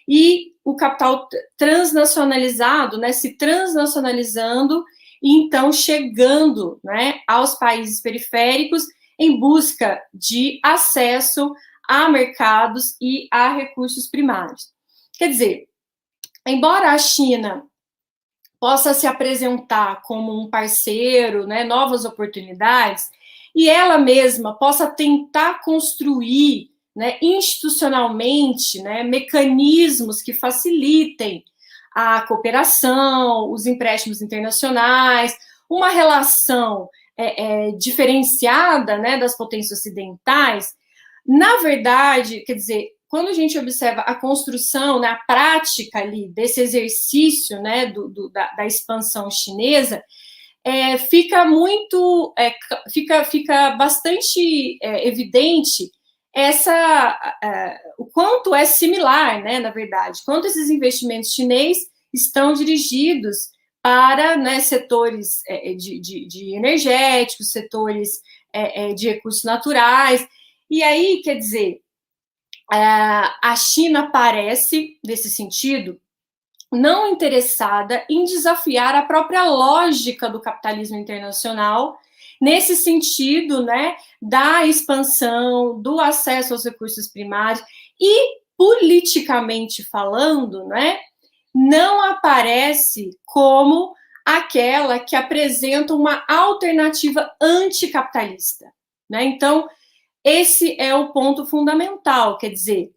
e o capital transnacionalizado, né? Se transnacionalizando e, então, chegando, né, aos países periféricos em busca de acesso a mercados e a recursos primários. Quer dizer, embora a China possa se apresentar como um parceiro, né, novas oportunidades, e ela mesma possa tentar construir, né, institucionalmente, né, mecanismos que facilitem a cooperação, os empréstimos internacionais, uma relação diferenciada, né, das potências ocidentais. Na verdade, quer dizer, quando a gente observa a construção, né, a prática ali desse exercício, né, da expansão chinesa, fica muito, fica bastante evidente o quanto é similar, né, na verdade, quanto esses investimentos chineses estão dirigidos para, né, setores de energéticos, setores de recursos naturais, e aí, quer dizer, a China parece, nesse sentido, não interessada em desafiar a própria lógica do capitalismo internacional, nesse sentido, né, da expansão, do acesso aos recursos primários, e, politicamente falando, né, não aparece como aquela que apresenta uma alternativa anticapitalista, né? Então, esse é o ponto fundamental, quer dizer,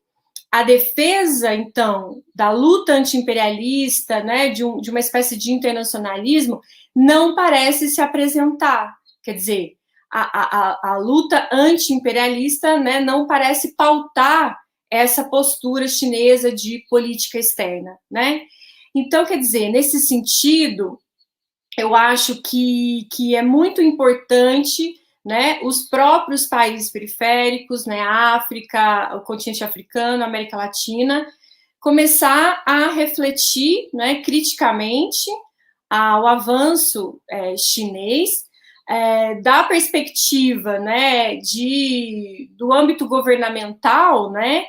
a defesa, então, da luta anti-imperialista, né, de uma espécie de internacionalismo, não parece se apresentar. Quer dizer, a luta anti-imperialista, né, não parece pautar essa postura chinesa de política externa, né? Então, quer dizer, nesse sentido, eu acho que é muito importante, né, os próprios países periféricos, né, a África, o continente africano, a América Latina, começar a refletir, né, criticamente ao avanço chinês, da perspectiva, né, do âmbito governamental, né,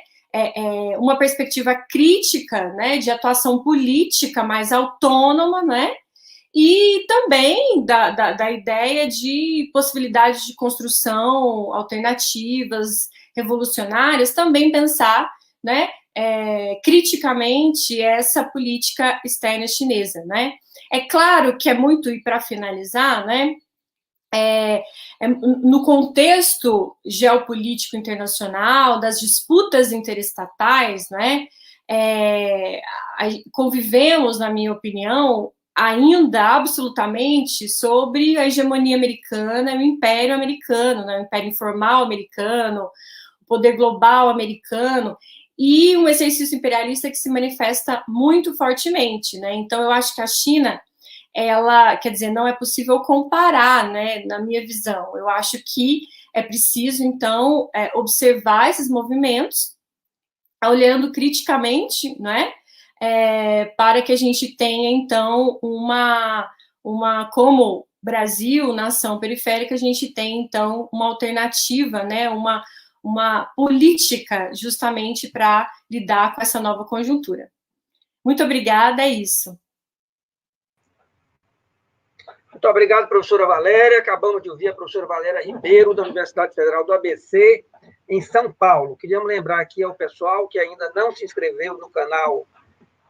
uma perspectiva crítica, né, de atuação política mais autônoma, né, e também da ideia de possibilidades de construção alternativas, revolucionárias, também pensar, né, criticamente essa política externa chinesa, né. É claro que é muito, e para finalizar, né, no contexto geopolítico internacional, das disputas interestatais, né, convivemos, na minha opinião, ainda absolutamente sobre a hegemonia americana e o império americano, né, o império informal americano, o poder global americano, e um exercício imperialista que se manifesta muito fortemente, né? Então, eu acho que a China, ela, quer dizer, não é possível comparar, né, na minha visão. Eu acho que é preciso, então, observar esses movimentos, olhando criticamente, né, para que a gente tenha, então, como Brasil, nação periférica, a gente tem, então, uma alternativa, né, uma política justamente para lidar com essa nova conjuntura. Muito obrigada, é isso. Muito obrigado, professora Valéria. Acabamos de ouvir a professora Valéria Ribeiro, da Universidade Federal do ABC, em São Paulo. Queríamos lembrar aqui ao pessoal que ainda não se inscreveu no canal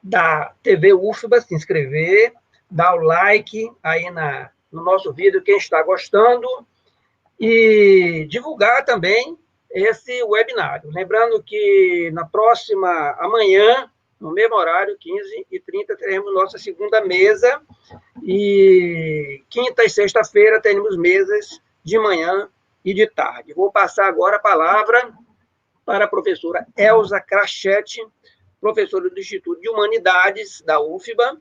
da TV UFBA, se inscrever, dar o like aí no nosso vídeo, quem está gostando, e divulgar também esse webinário. Lembrando que amanhã, no mesmo horário, 15h30, teremos nossa segunda mesa, e quinta e sexta-feira teremos mesas de manhã e de tarde. Vou passar agora a palavra para a professora Elza Crachete, professora do Instituto de Humanidades da UFBA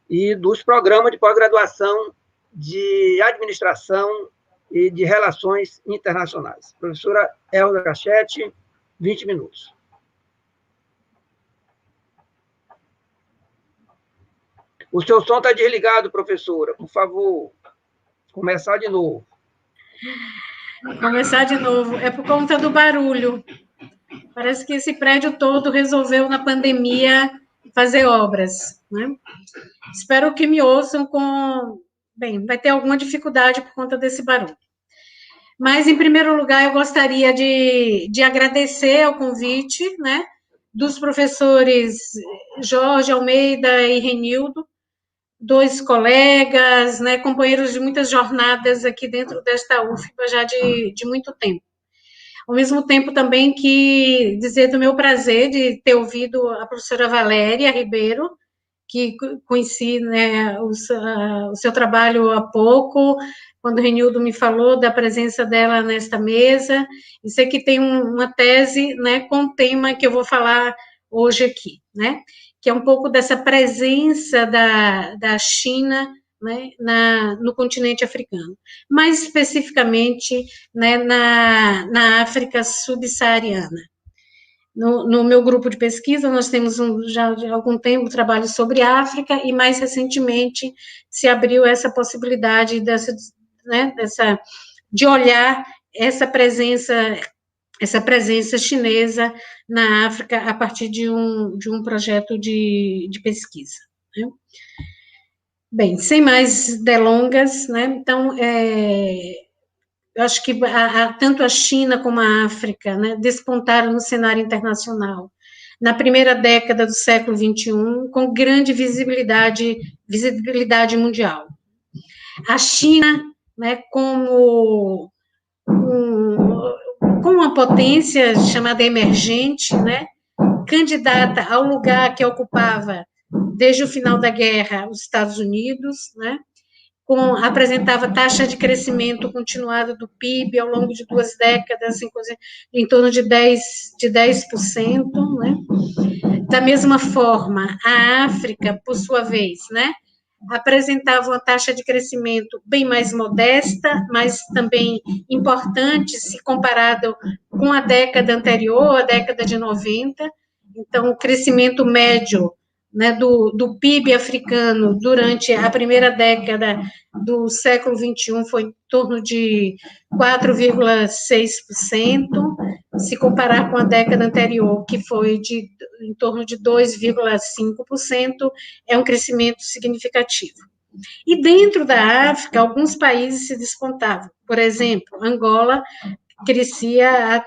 e dos programas de pós-graduação de Administração e de Relações Internacionais. Professora Elza Crachete, 20 minutos. O seu som está desligado, professora. Por favor, começar de novo. Começar de novo. É por conta do barulho. Parece que esse prédio todo resolveu, na pandemia, fazer obras, né? Espero que me ouçam Bem, vai ter alguma dificuldade por conta desse barulho. Mas, em primeiro lugar, eu gostaria de agradecer ao convite, né, dos professores Jorge Almeida e Renildo, 2 colegas, né, companheiros de muitas jornadas aqui dentro desta UFBA já de muito tempo. Ao mesmo tempo também que dizer do meu prazer de ter ouvido a professora Valéria Ribeiro, que conheci, né, o seu trabalho há pouco, quando o Renildo me falou da presença dela nesta mesa, e sei que tem uma tese, né, com o tema que eu vou falar hoje aqui, né, que é um pouco dessa presença da China, né, no continente africano, mais especificamente, né, na África subsaariana. No meu grupo de pesquisa, nós temos já de algum tempo trabalho sobre África, e mais recentemente se abriu essa possibilidade de olhar essa presença chinesa na África a partir de um projeto de pesquisa, né? Bem, sem mais delongas, né? Então, eu acho que tanto a China como a África, né, despontaram no cenário internacional na primeira década do século XXI, com grande visibilidade mundial. A China, né, como uma potência chamada emergente, né, candidata ao lugar que ocupava desde o final da guerra os Estados Unidos, né, apresentava taxa de crescimento continuado do PIB ao longo de 2 décadas, em torno de 10%, né? Da mesma forma, a África, por sua vez, né, apresentava uma taxa de crescimento bem mais modesta, mas também importante se comparado com a década anterior, a década de 90. Então, o crescimento médio, né, do PIB africano durante a primeira década do século XXI foi em torno de 4,6%, se comparar com a década anterior, que foi em torno de 2,5%, é um crescimento significativo. E dentro da África, alguns países se despontavam. Por exemplo, Angola crescia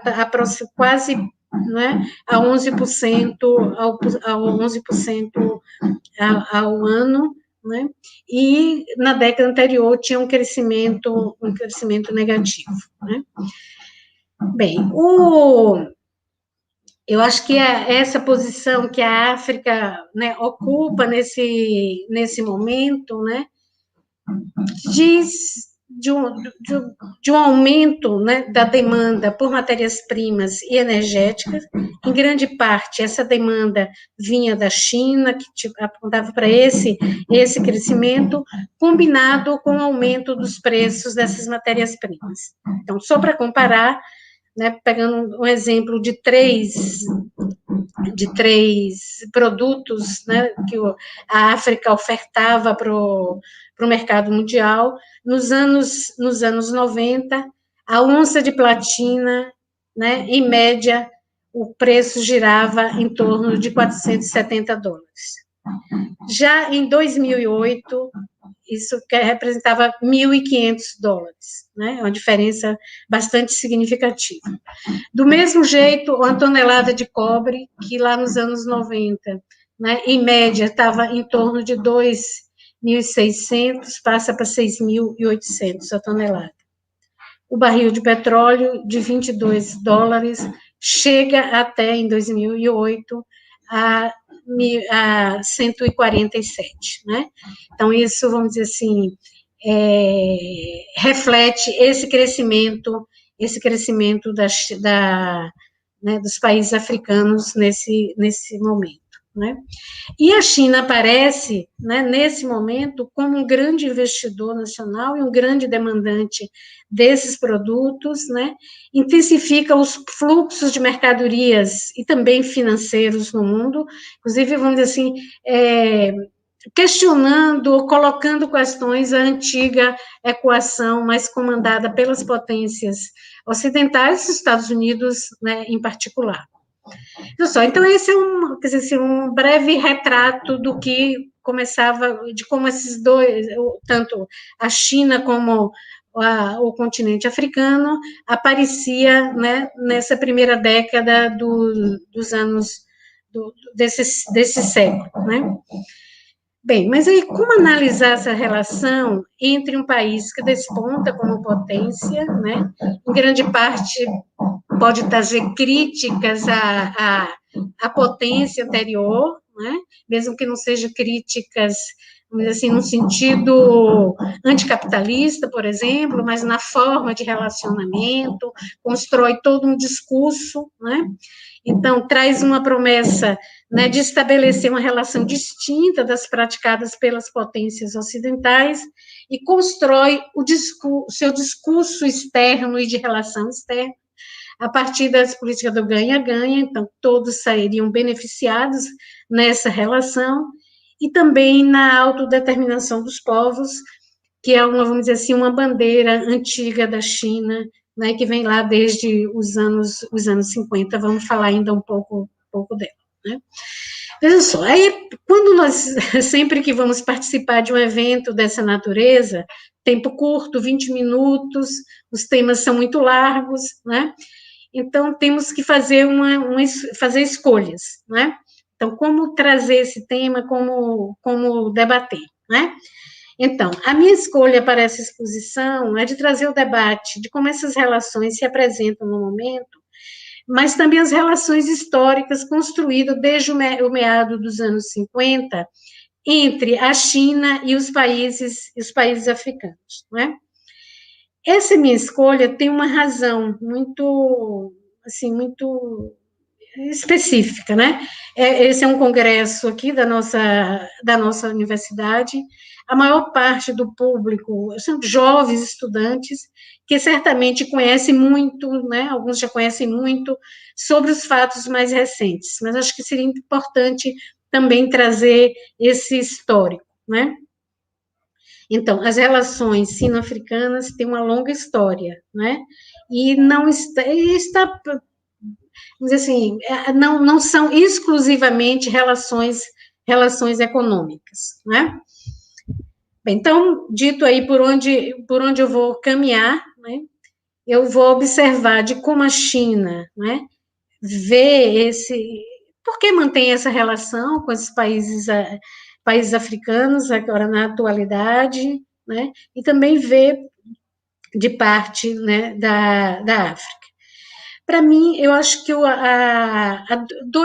quase, né, a 11% ao ano, né? E na década anterior tinha um crescimento negativo, né? Bem, eu acho que essa posição que a África, né, ocupa nesse momento, né, diz de um aumento, né, da demanda por matérias-primas e energéticas. Em grande parte, essa demanda vinha da China, que apontava para esse crescimento, combinado com o aumento dos preços dessas matérias-primas. Então, só para comparar, né, pegando um exemplo de três produtos, né, que a África ofertava para o mercado mundial, nos anos 90, a onça de platina, né, em média, o preço girava em torno de $470. Já em 2008, isso representava $1.500, né? Uma diferença bastante significativa. Do mesmo jeito, uma tonelada de cobre, que lá nos anos 90, né, em média, estava em torno de 2.600, passa para 6.800 a tonelada. O barril de petróleo, de $22, chega até, em 2008, a 147, né? Então, isso, vamos dizer assim, reflete esse crescimento né, dos países africanos nesse momento, né? E a China aparece, né, nesse momento, como um grande investidor nacional e um grande demandante desses produtos, né, intensifica os fluxos de mercadorias e também financeiros no mundo, inclusive, vamos dizer assim, questionando, colocando questões à antiga equação mais comandada pelas potências ocidentais, os Estados Unidos, né, em particular. Então, esse é um breve retrato do que começava, de como esses dois, tanto a China como o continente africano, aparecia, né, nessa primeira década dos anos desse século, né? Bem, mas aí como analisar essa relação entre um país que desponta como potência, né? Em grande parte pode trazer críticas à potência anterior, né? Mesmo que não sejam críticas, vamos dizer assim, no sentido anticapitalista, por exemplo, mas na forma de relacionamento, constrói todo um discurso, né? Então, traz uma promessa, né, de estabelecer uma relação distinta das praticadas pelas potências ocidentais e constrói seu discurso externo e de relação externa a partir das políticas do ganha-ganha, então todos sairiam beneficiados nessa relação, e também na autodeterminação dos povos, que é vamos dizer assim, uma bandeira antiga da China, né, que vem lá desde os anos 50, vamos falar ainda um pouco dela, né. Veja só, aí, sempre que vamos participar de um evento dessa natureza, tempo curto, 20 minutos, os temas são muito largos, né, então temos que fazer fazer escolhas, né, então como trazer esse tema, como debater, né. Então, a minha escolha para essa exposição é de trazer o debate de como essas relações se apresentam no momento, mas também as relações históricas construídas desde o meado dos anos 50 entre a China e os países africanos, né? Essa minha escolha tem uma razão muito específica, né? Esse é um congresso aqui da nossa universidade. A maior parte do público são jovens estudantes que certamente conhecem muito, né? Alguns já conhecem muito sobre os fatos mais recentes, mas acho que seria importante também trazer esse histórico, né? Então, as relações sino-africanas têm uma longa história, né? E não está vamos dizer assim, não são exclusivamente relações econômicas, né? Bem, então, dito aí por onde eu vou caminhar, né, eu vou observar de como a China, né, vê por que mantém essa relação com esses países africanos, agora na atualidade, né, e também ver de parte, né, da África. Para mim, eu acho que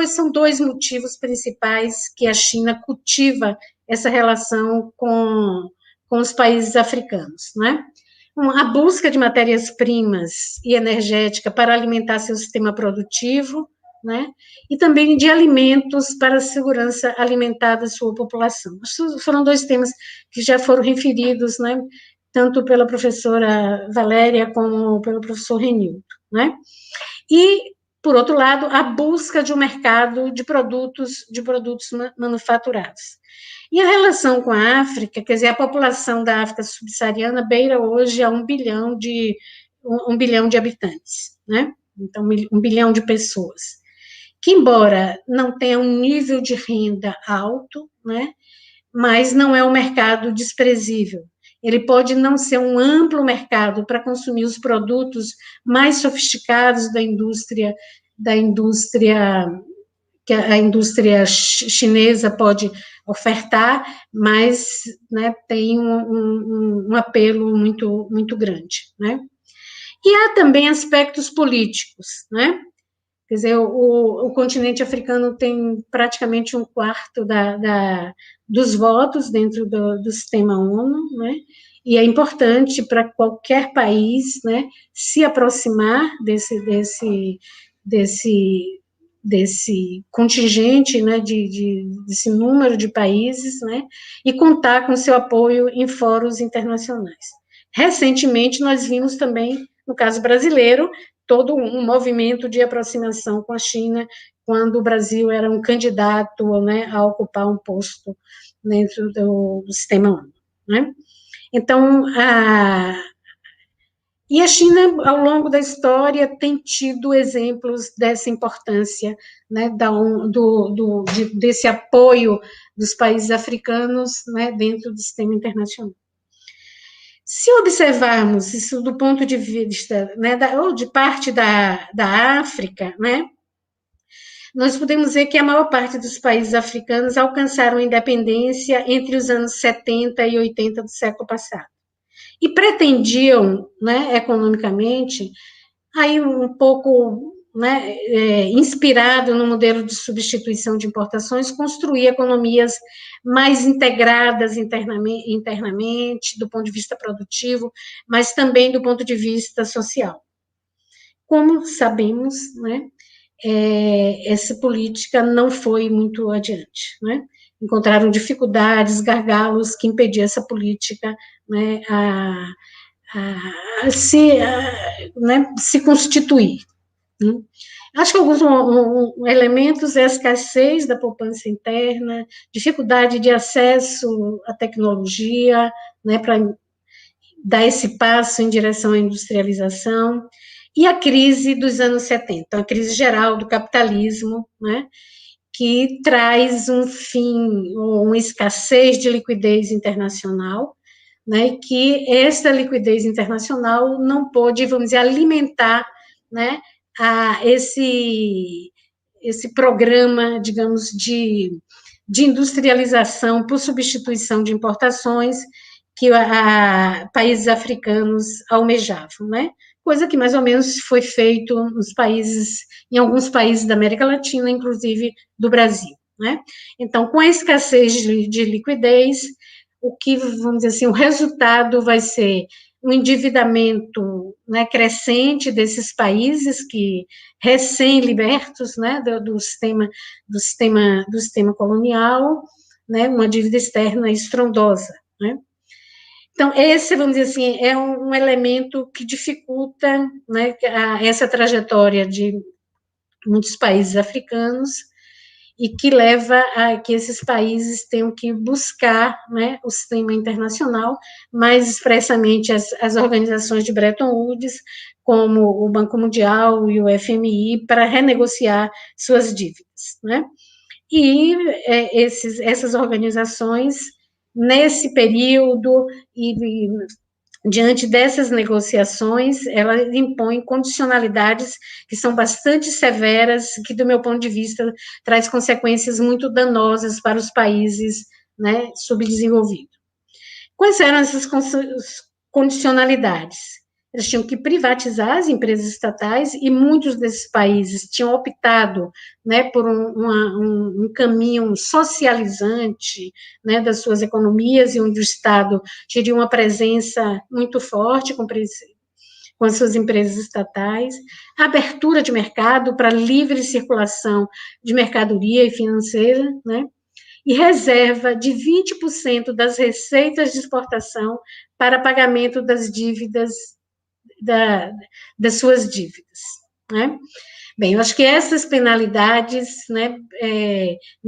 são dois motivos principais que a China cultiva essa relação com os países africanos, né? A busca de matérias-primas e energética para alimentar seu sistema produtivo, né? E também de alimentos para a segurança alimentar da sua população. Foram dois temas que já foram referidos, né? Tanto pela professora Valéria como pelo professor Renildo, né? E, por outro lado, a busca de um mercado de produtos manufaturados. E a relação com a África, quer dizer, a população da África subsaariana beira hoje a 1 bilhão de habitantes, né? Então, 1 bilhão de pessoas, que, embora não tenha um nível de renda alto, né, mas não é um mercado desprezível. Ele pode não ser um amplo mercado para consumir os produtos mais sofisticados da indústria que a indústria chinesa pode ofertar, mas, né, tem um apelo muito, muito grande, né? E há também aspectos políticos, né? Quer dizer, o continente africano tem praticamente 1/4 dos votos dentro do sistema ONU, né? E é importante para qualquer país, né, se aproximar desse contingente, né, desse número de países, né, e contar com seu apoio em fóruns internacionais. Recentemente, nós vimos também, no caso brasileiro, todo um movimento de aproximação com a China, quando o Brasil era um candidato, né, a ocupar um posto dentro do sistema ONU, né? Então, e a China, ao longo da história, tem tido exemplos dessa importância, né, desse apoio dos países africanos, né, dentro do sistema internacional. Se observarmos isso do ponto de vista, né, ou de parte da África, né, nós podemos ver que a maior parte dos países africanos alcançaram a independência entre os anos 70 e 80 do século passado. E pretendiam, né, economicamente, aí um pouco, né, inspirado no modelo de substituição de importações, construir economias mais integradas internamente, do ponto de vista produtivo, mas também do ponto de vista social. Como sabemos, né, essa política não foi muito adiante, né? Encontraram dificuldades, gargalos que impediam essa política, né, se constituir. Né? Acho que alguns elementos é a escassez da poupança interna, dificuldade de acesso à tecnologia, né, para dar esse passo em direção à industrialização, e a crise dos anos 70, a crise geral do capitalismo, né, que traz um fim, uma escassez de liquidez internacional, né, que essa liquidez internacional não pôde, vamos dizer, alimentar, né, esse programa, digamos, de industrialização por substituição de importações que países africanos almejavam, né? Coisa que mais ou menos foi feito em alguns países da América Latina, inclusive do Brasil, né? Então, com a escassez de liquidez, o que, vamos dizer assim, o resultado vai ser um endividamento, né, crescente desses países que recém-libertos, né, do sistema colonial, né, uma dívida externa estrondosa, né? Então, esse, vamos dizer assim, é um elemento que dificulta, né, essa trajetória de muitos países africanos e que leva a que esses países tenham que buscar, né, o sistema internacional, mais expressamente as organizações de Bretton Woods, como o Banco Mundial e o FMI, para renegociar suas dívidas, né? E essas organizações, nesse período e diante dessas negociações, ela impõe condicionalidades que são bastante severas, que, do meu ponto de vista, traz consequências muito danosas para os países, né, subdesenvolvido. Quais eram essas condicionalidades? Eles tinham que privatizar as empresas estatais e muitos desses países tinham optado, né, por um caminho socializante, né, das suas economias, e onde o Estado teria uma presença muito forte com as suas empresas estatais, abertura de mercado para livre circulação de mercadoria e financeira, né, e reserva de 20% das receitas de exportação para pagamento das dívidas, das suas dívidas, né? Bem, eu acho que essas penalidades, né,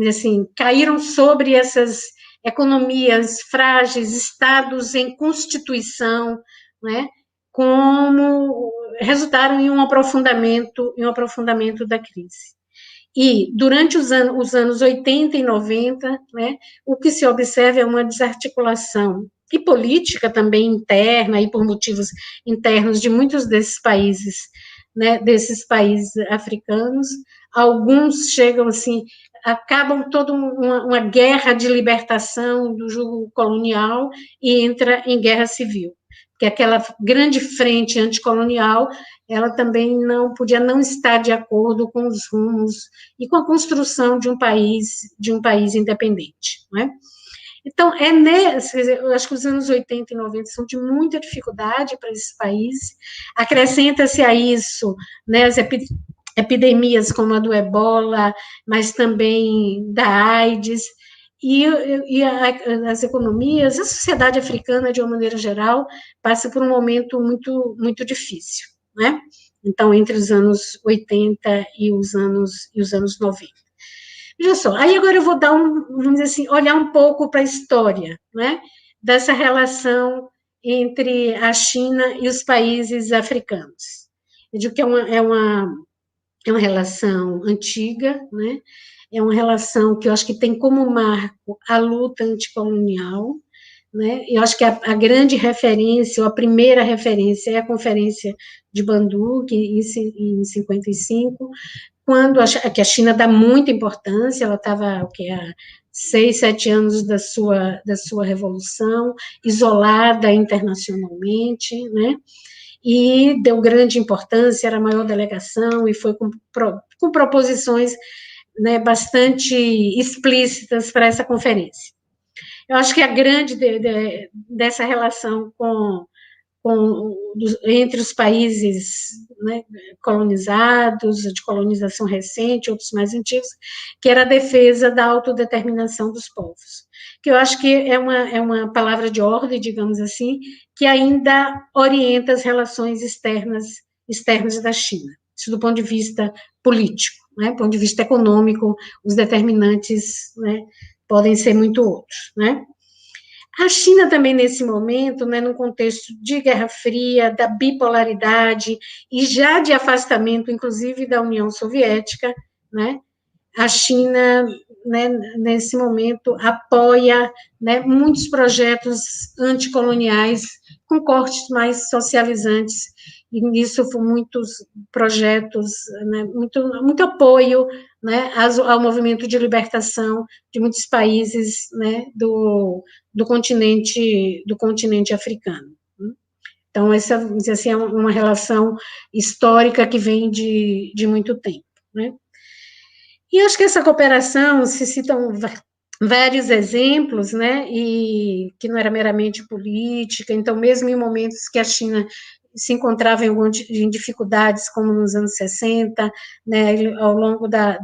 assim, caíram sobre essas economias frágeis, estados em constituição, né, como resultaram em um aprofundamento da crise. E, durante os anos 80 e 90, né, o que se observa é uma desarticulação, e política também interna, e por motivos internos de muitos desses países, né, desses países africanos. Alguns chegam assim, acabam toda uma guerra de libertação do jugo colonial e entra em guerra civil, porque aquela grande frente anticolonial, ela também não podia não estar de acordo com os rumos e com a construção de um país independente, não é? Então, eu acho que os anos 80 e 90 são de muita dificuldade para esses países. Acrescenta-se a isso, né, as epidemias como a do Ebola, mas também da AIDS, e as economias, a sociedade africana, de uma maneira geral, passa por um momento muito, muito difícil, né? Então, entre os anos 80 e os anos 90. Veja só, aí agora eu vou vamos dizer assim, olhar um pouco para a história, né, dessa relação entre a China e os países africanos. Eu digo que é uma relação antiga, né, é uma relação que eu acho que tem como marco a luta anticolonial, né, eu acho que a grande referência, ou a primeira referência, é a Conferência de Bandung, em 55, quando que a China dá muita importância, ela estava há 6, 7 anos da sua revolução, isolada internacionalmente, né, e deu grande importância, era a maior delegação, e foi com proposições, né, bastante explícitas para essa conferência. Eu acho que a grande dessa relação entre os países, né, colonizados, de colonização recente, outros mais antigos, que era a defesa da autodeterminação dos povos, que eu acho que é uma palavra de ordem, digamos assim, que ainda orienta as relações externas da China, isso do ponto de vista político, né, do ponto de vista econômico, os determinantes, né, podem ser muito outros, né. A China também, nesse momento, né, num contexto de Guerra Fria, da bipolaridade e já de afastamento, inclusive, da União Soviética, né, a China, né, nesse momento, apoia, né, muitos projetos anticoloniais com cortes mais socializantes, e nisso foram muitos projetos, né, muito apoio, né, ao movimento de libertação de muitos países, né, do continente africano. Então, essa, vamos dizer assim, é uma relação histórica que vem de muito tempo, né? E acho que essa cooperação, se citam vários exemplos, né, e que não era meramente política, então, mesmo em momentos que a China se encontrava em dificuldades, como nos anos 60, né, ao longo da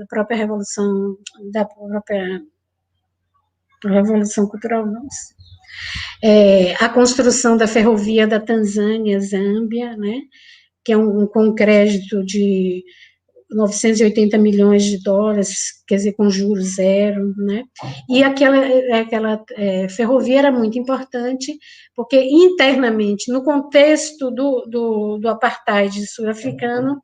própria Revolução Cultural, não sei. A construção da ferrovia da Tanzânia-Zâmbia, né, que é com crédito de 980 milhões de dólares, quer dizer, com juros zero, né? E aquela ferrovia era muito importante, porque internamente, no contexto do apartheid sul-africano,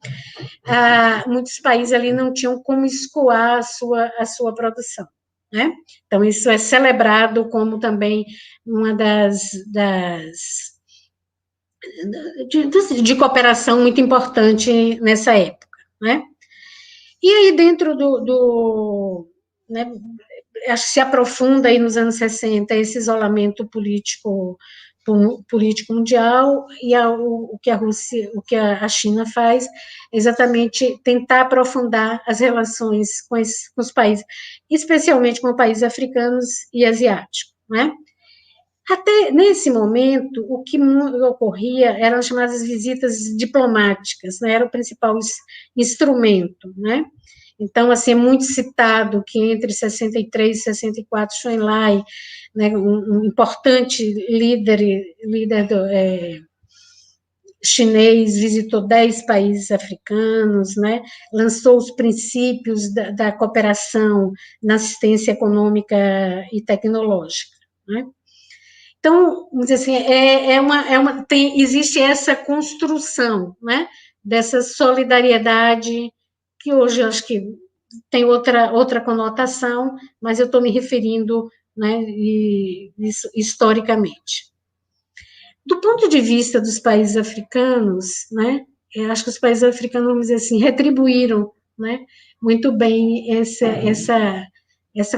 muitos países ali não tinham como escoar a sua produção, né? Então, isso é celebrado como também uma de cooperação muito importante nessa época, né? E aí, dentro né, acho que se aprofunda aí nos anos 60 esse isolamento político mundial, e o que a China faz é exatamente tentar aprofundar as relações com os países, especialmente com países africanos e asiáticos, né? Até nesse momento, o que ocorria eram as chamadas visitas diplomáticas, né? Era o principal instrumento, né? Então, assim, é muito citado que entre 63 e 64, Zhou Enlai, né, um importante líder chinês, visitou 10 países africanos, né, lançou os princípios da cooperação na assistência econômica e tecnológica, né. Então, vamos dizer assim, existe essa construção, né, dessa solidariedade, que hoje eu acho que tem outra conotação, mas eu estou me referindo, né, historicamente. Do ponto de vista dos países africanos, né, eu acho que os países africanos, vamos dizer assim, retribuíram, né, muito bem essa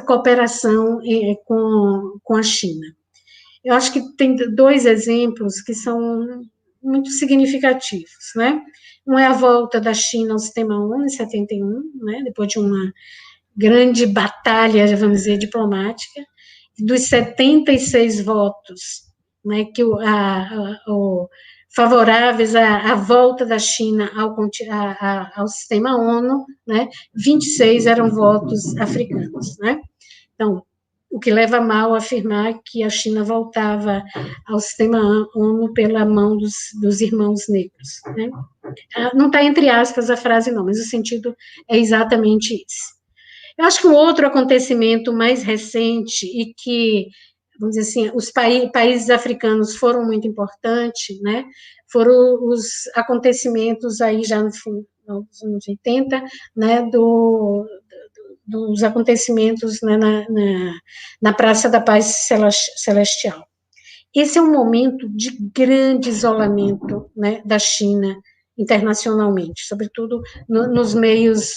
cooperação com a China. Eu acho que tem 2 exemplos que são muito significativos, né? Um é a volta da China ao sistema ONU em 71, né? Depois de uma grande batalha, vamos dizer, diplomática, dos 76 votos, né, favoráveis à volta da China ao sistema ONU, né? 26 eram votos africanos, né? Então, o que leva a mal afirmar que a China voltava ao sistema ONU pela mão dos irmãos negros, né? Não está entre aspas a frase, não, mas o sentido é exatamente esse. Eu acho que um outro acontecimento mais recente e que, vamos dizer assim, os países africanos foram muito importantes, né? Foram os acontecimentos aí já nos anos 80, né? Dos acontecimentos, né, na Praça da Paz Celestial. Esse é um momento de grande isolamento, né, da China internacionalmente, sobretudo nos meios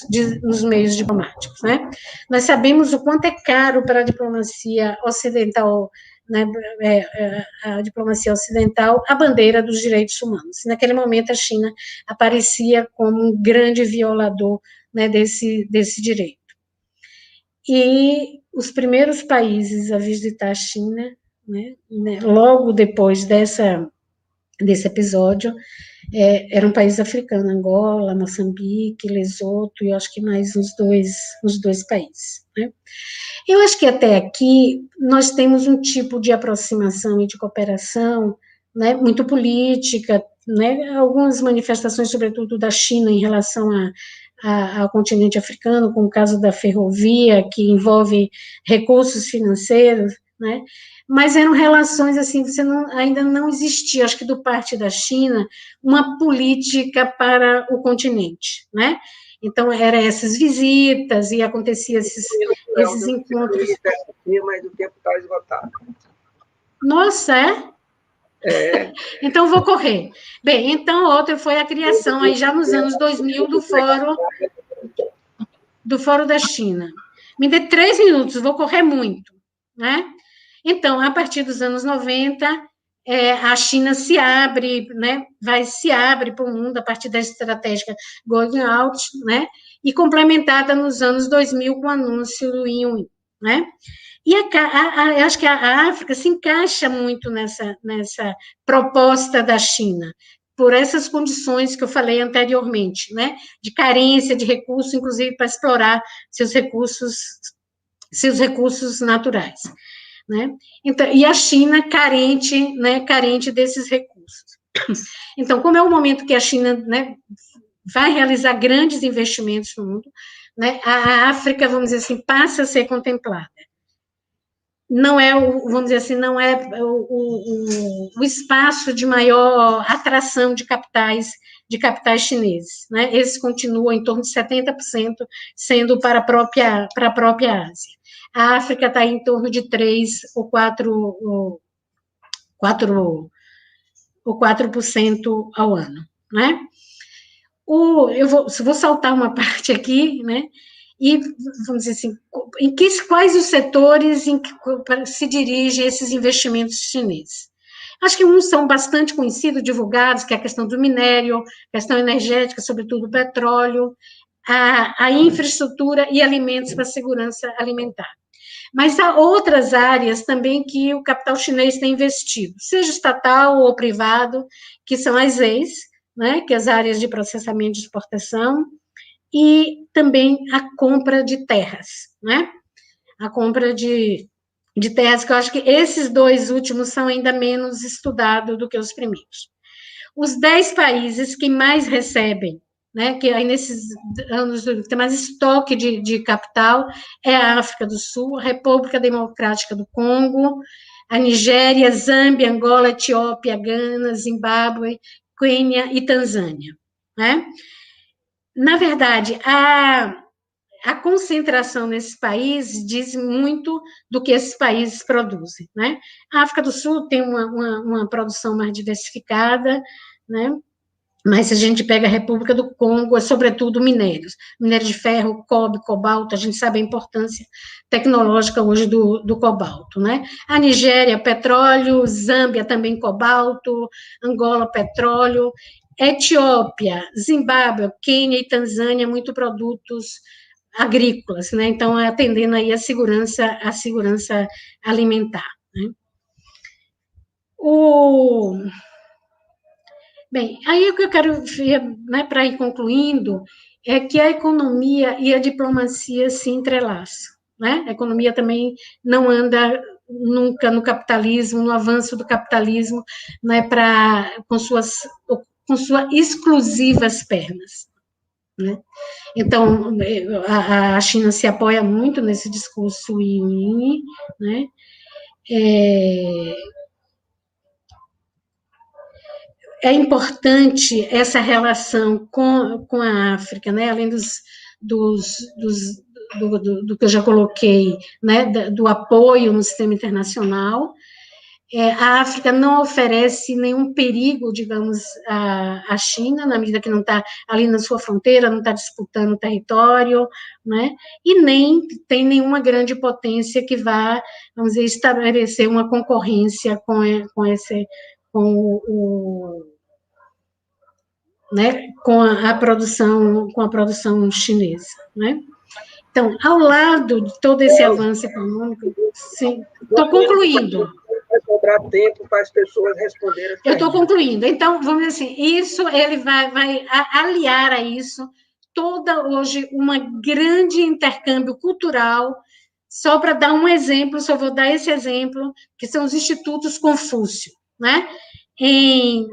diplomáticos, né? Nós sabemos o quanto é caro para a diplomacia ocidental, né, a diplomacia ocidental, a bandeira dos direitos humanos. Naquele momento, a China aparecia como um grande violador, né, desse direito. E os primeiros países a visitar a China, né, logo depois desse episódio, eram países africanos, Angola, Moçambique, Lesoto, e eu acho que mais uns dois países, né. Eu acho que até aqui nós temos um tipo de aproximação e de cooperação, né, muito política, né, algumas manifestações, sobretudo da China, em relação ao continente africano, como o caso da ferrovia, que envolve recursos financeiros, né, mas eram relações, assim, ainda não existia, acho que do parte da China, uma política para o continente, né, então eram essas visitas e acontecia esses encontros. Mas o tempo está esgotado. Nossa, é? Então, vou correr. Bem, então, outra foi a criação, aí já nos anos 2000, do Fórum da China. Me dê 3 minutos, vou correr muito, né? Então, a partir dos anos 90, a China se abre, né? Se abre para o mundo a partir da estratégia Going Out, né? E complementada nos anos 2000 com o anúncio do Win-Win, né? E eu acho que a África se encaixa muito nessa proposta da China, por essas condições que eu falei anteriormente, né, de carência de recursos, inclusive para explorar seus recursos naturais, né. Então, e a China carente desses recursos. Então, como é um momento que a China, né, vai realizar grandes investimentos no mundo, né, a África, vamos dizer assim, passa a ser contemplada. Não é, vamos dizer assim, não é o espaço de maior atração de capitais chineses, né? Esses continuam em torno de 70%, sendo para a própria Ásia. A África está em torno de 3 ou 4% ao ano, né? Eu vou saltar uma parte aqui, né? e, vamos dizer assim, quais os setores em que se dirigem esses investimentos chineses. Acho que uns são bastante conhecidos, divulgados, que é a questão do minério, questão energética, sobretudo o petróleo, a infraestrutura e alimentos para a segurança alimentar. Mas há outras áreas também que o capital chinês tem investido, seja estatal ou privado, que são as EIs, né, que é as áreas de processamento de exportação, e também a compra de terras, né? A compra de terras, que eu acho que esses dois últimos são ainda menos estudados do que os primeiros. Os 10 países que mais recebem, né, que aí nesses anos tem mais estoque de capital, é a África do Sul, a República Democrática do Congo, a Nigéria, Zâmbia, Angola, Etiópia, Gana, Zimbábue, Quênia e Tanzânia, né? Na verdade, a concentração nesses países diz muito do que esses países produzem, né? A África do Sul tem uma produção mais diversificada, né? Mas se a gente pega a República do Congo, é sobretudo minérios, minério de ferro, cobre, cobalto, a gente sabe a importância tecnológica hoje do cobalto, né? A Nigéria, petróleo, Zâmbia também cobalto, Angola, petróleo, Etiópia, Zimbábue, Quênia e Tanzânia, muito produtos agrícolas, né? Então, atendendo aí a segurança alimentar, né? Bem, aí o que eu quero ver, né, para ir concluindo, é que a economia e a diplomacia se entrelaçam, né? A economia também não anda nunca no capitalismo, no avanço do capitalismo, né, com suas exclusivas pernas, né? Então, a China se apoia muito nesse discurso Yin, né? É importante essa relação com a África, né? Além do que eu já coloquei, né? Do apoio no sistema internacional. A África não oferece nenhum perigo, digamos, à China, na medida que não está ali na sua fronteira, não está disputando território, né? E nem tem nenhuma grande potência que vá, vamos dizer, estabelecer uma concorrência né, com a produção chinesa, né? Então, ao lado de todo esse avanço econômico, sim, estou concluindo. Vai sobrar tempo para as pessoas responderem. Eu estou concluindo. Então, vamos dizer assim, isso ele vai aliar a isso toda hoje uma grande intercâmbio cultural. Só para dar um exemplo, só vou dar esse exemplo, que são os institutos Confúcio, né? Em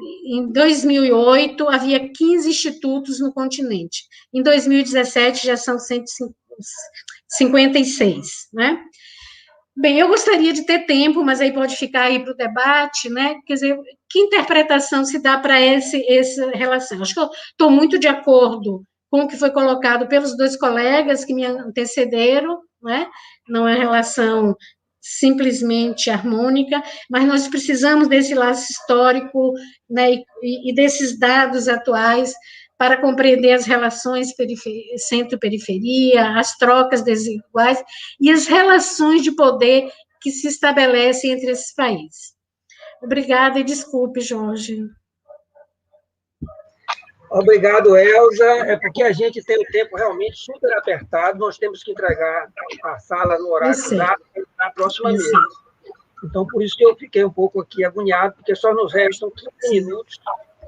2008, havia 15 institutos no continente. Em 2017, já são 156, né? Bem, eu gostaria de ter tempo, mas aí pode ficar aí para o debate, né? Quer dizer, que interpretação se dá para essa relação? Acho que eu estou muito de acordo com o que foi colocado pelos dois colegas que me antecederam, né? Não é relação simplesmente harmônica, mas nós precisamos desse laço histórico, né, e desses dados atuais para compreender as relações centro-periferia, as trocas desiguais e as relações de poder que se estabelecem entre esses países. Obrigada e desculpe, Jorge. Obrigado, Elza. É porque a gente tem um tempo realmente super apertado, nós temos que entregar a sala no horário exato na próxima mesa. Então, por isso que eu fiquei um pouco aqui agoniado, porque só nos restam 15 minutos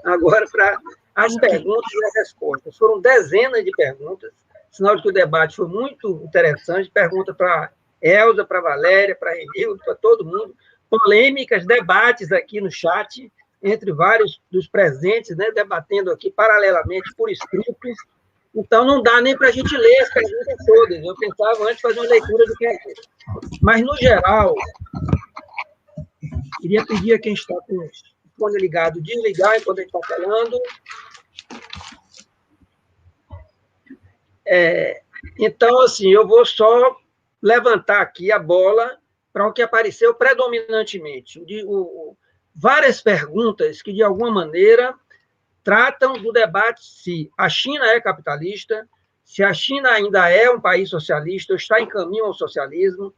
agora para as perguntas e as respostas. Foram dezenas de perguntas, sinal de que o debate foi muito interessante. Pergunta para Elza, para Valéria, para Renildo, para todo mundo. Polêmicas, debates aqui no chat, entre vários dos presentes, né, debatendo aqui paralelamente por escrito. Então, não dá nem para a gente ler as perguntas todas. Eu pensava antes de fazer uma leitura do que é. Mas, no geral, queria pedir a quem está com o fone ligado, desligar enquanto a gente está falando. Então, assim, eu vou só levantar aqui a bola para o que apareceu predominantemente. Várias perguntas que, de alguma maneira, tratam do debate se a China é capitalista, se a China ainda é um país socialista ou está em caminho ao socialismo,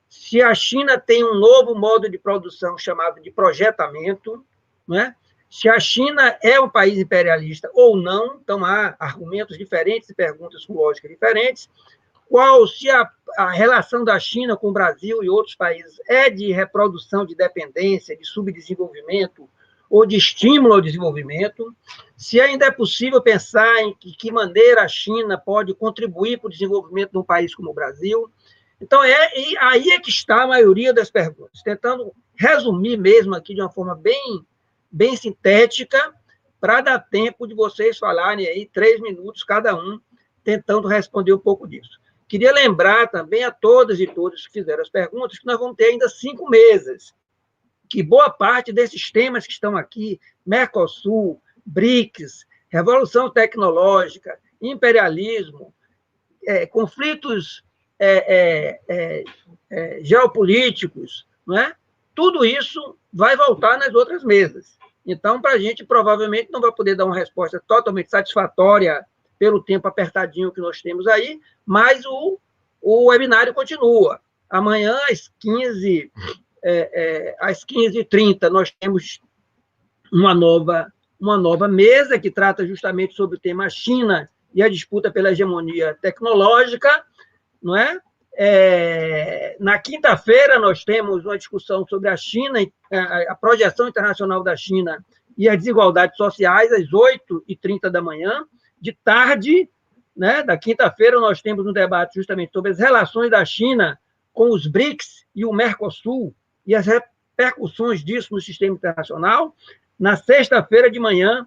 se a China tem um novo modo de produção chamado de projetamento, né? Se a China é um país imperialista ou não, então há argumentos diferentes e perguntas com lógica diferentes. Se a relação da China com o Brasil e outros países é de reprodução de dependência, de subdesenvolvimento ou de estímulo ao desenvolvimento, se ainda é possível pensar em que maneira a China pode contribuir para o desenvolvimento de um país como o Brasil. Então, aí é que está a maioria das perguntas, tentando resumir mesmo aqui de uma forma bem sintética, para dar tempo de vocês falarem aí 3 minutos cada um, tentando responder um pouco disso. Queria lembrar também a todas e todos que fizeram as perguntas que nós vamos ter ainda 5 mesas, que boa parte desses temas que estão aqui, Mercosul, BRICS, revolução tecnológica, imperialismo, conflitos geopolíticos, não é? Tudo isso vai voltar nas outras mesas. Então, para a gente, provavelmente, não vai poder dar uma resposta totalmente satisfatória pelo tempo apertadinho que nós temos aí, mas o webinário continua. Amanhã, às 15h30, nós temos uma nova mesa que trata justamente sobre o tema China e a disputa pela hegemonia tecnológica, não é? Na quinta-feira, nós temos uma discussão sobre a China, a projeção internacional da China e as desigualdades sociais, às 8h30 da manhã. De tarde, né, da quinta-feira, nós temos um debate justamente sobre as relações da China com os BRICS e o Mercosul e as repercussões disso no sistema internacional. Na sexta-feira de manhã,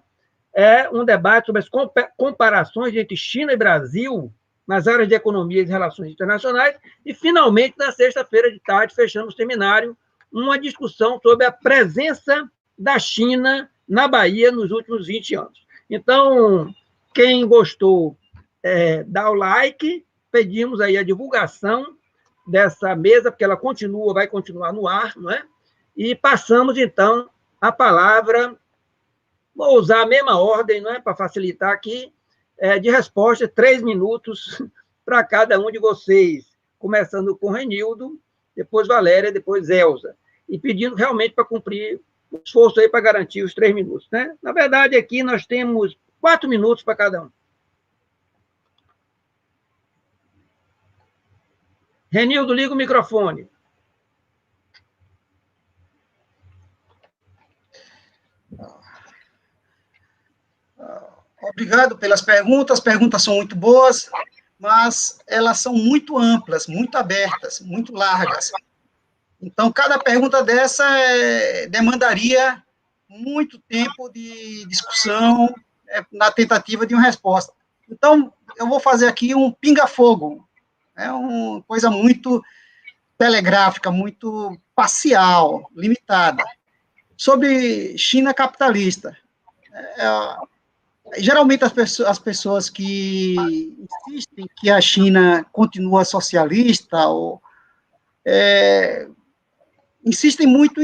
um debate sobre as comparações entre China e Brasil nas áreas de economia e relações internacionais. E, finalmente, na sexta-feira de tarde, fechamos o seminário, uma discussão sobre a presença da China na Bahia nos últimos 20 anos. Então, quem gostou, dá o like, pedimos aí a divulgação dessa mesa, porque ela vai continuar no ar, não é? E passamos, então, a palavra, vou usar a mesma ordem, não é, para facilitar aqui, de resposta, 3 minutos para cada um de vocês, começando com Renildo, depois Valéria, depois Elza, e pedindo realmente para cumprir o esforço aí para garantir os 3 minutos, né? Na verdade, aqui nós temos 4 minutos para cada um. Renildo, liga o microfone. Obrigado pelas perguntas. As perguntas são muito boas, mas elas são muito amplas, muito abertas, muito largas. Então, cada pergunta dessa demandaria muito tempo de discussão na tentativa de uma resposta. Então, eu vou fazer aqui um pinga-fogo. É uma coisa muito telegráfica, muito parcial, limitada. Sobre China capitalista. Geralmente, as pessoas que insistem que a China continua socialista, insistem muito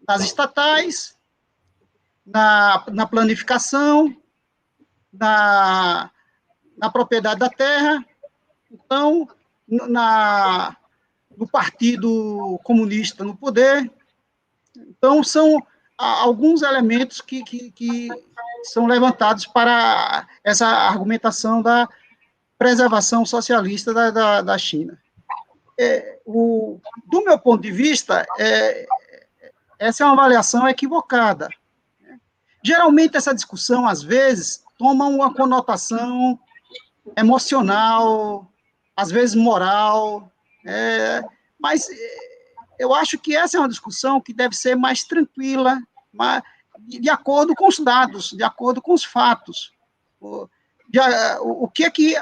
nas estatais, na planificação, na propriedade da terra, então, no Partido Comunista no poder. Então, são alguns elementos que são levantados para essa argumentação da preservação socialista da China. Do meu ponto de vista, essa é uma avaliação equivocada. Geralmente, essa discussão, às vezes, toma uma conotação emocional, às vezes moral, mas eu acho que essa é uma discussão que deve ser mais tranquila, de acordo com os dados, de acordo com os fatos. O que é que,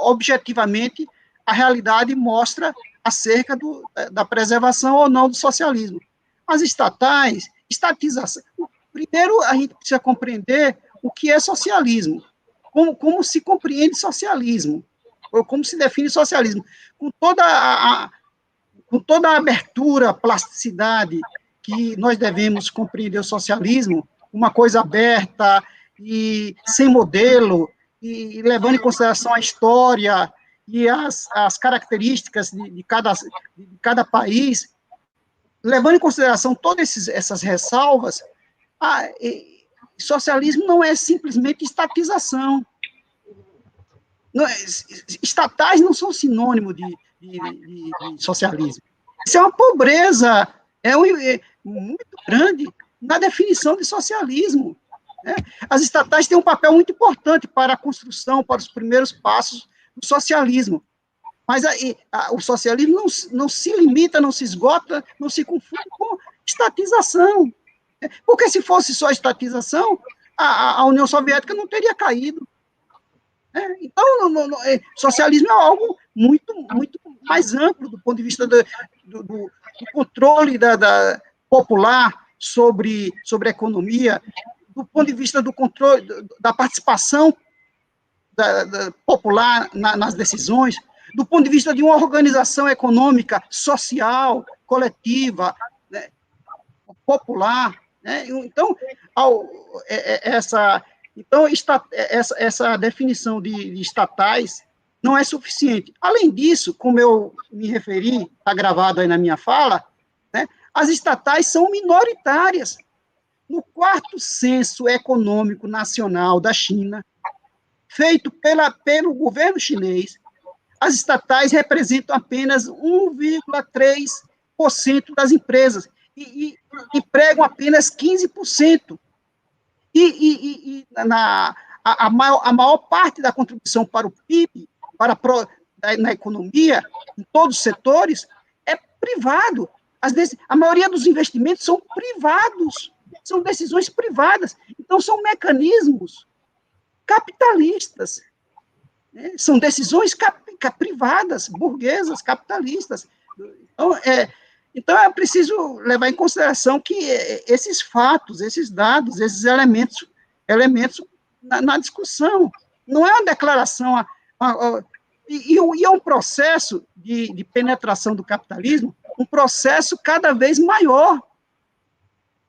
objetivamente, a realidade mostra acerca da preservação ou não do socialismo. As estatais, estatização. Primeiro, a gente precisa compreender o que é socialismo, como se compreende socialismo, ou como se define socialismo. Com toda a abertura, plasticidade que nós devemos compreender o socialismo, uma coisa aberta e sem modelo, e levando em consideração a história e as características de cada país, levando em consideração todas essas ressalvas, socialismo não é simplesmente estatização. Estatais não são sinônimo de socialismo. Isso é uma pobreza muito grande na definição de socialismo. Né? As estatais têm um papel muito importante para a construção, para os primeiros passos do socialismo. Mas o socialismo não se limita, não se esgota, não se confunde com estatização. Porque se fosse só estatização, a União Soviética não teria caído. Então, socialismo é algo muito, muito mais amplo do ponto de vista do controle popular sobre a economia, do ponto de vista do controle, da participação popular nas decisões, do ponto de vista de uma organização econômica, social, coletiva, né, popular. Né? Então, essa definição de estatais não é suficiente. Além disso, como eu me referi, está gravado aí na minha fala, né, as estatais são minoritárias. No 4º Censo Econômico Nacional da China, feito pelo governo chinês, as estatais representam apenas 1,3% das empresas e empregam apenas 15%. A maior parte da contribuição para o PIB, na economia, em todos os setores, é privado. A maioria dos investimentos são privados, são decisões privadas. Então, são mecanismos capitalistas. Né? São decisões privadas, burguesas, capitalistas. Então, é preciso levar em consideração que esses fatos, esses dados, esses elementos na discussão, não é uma declaração, e é um processo de penetração do capitalismo, um processo cada vez maior,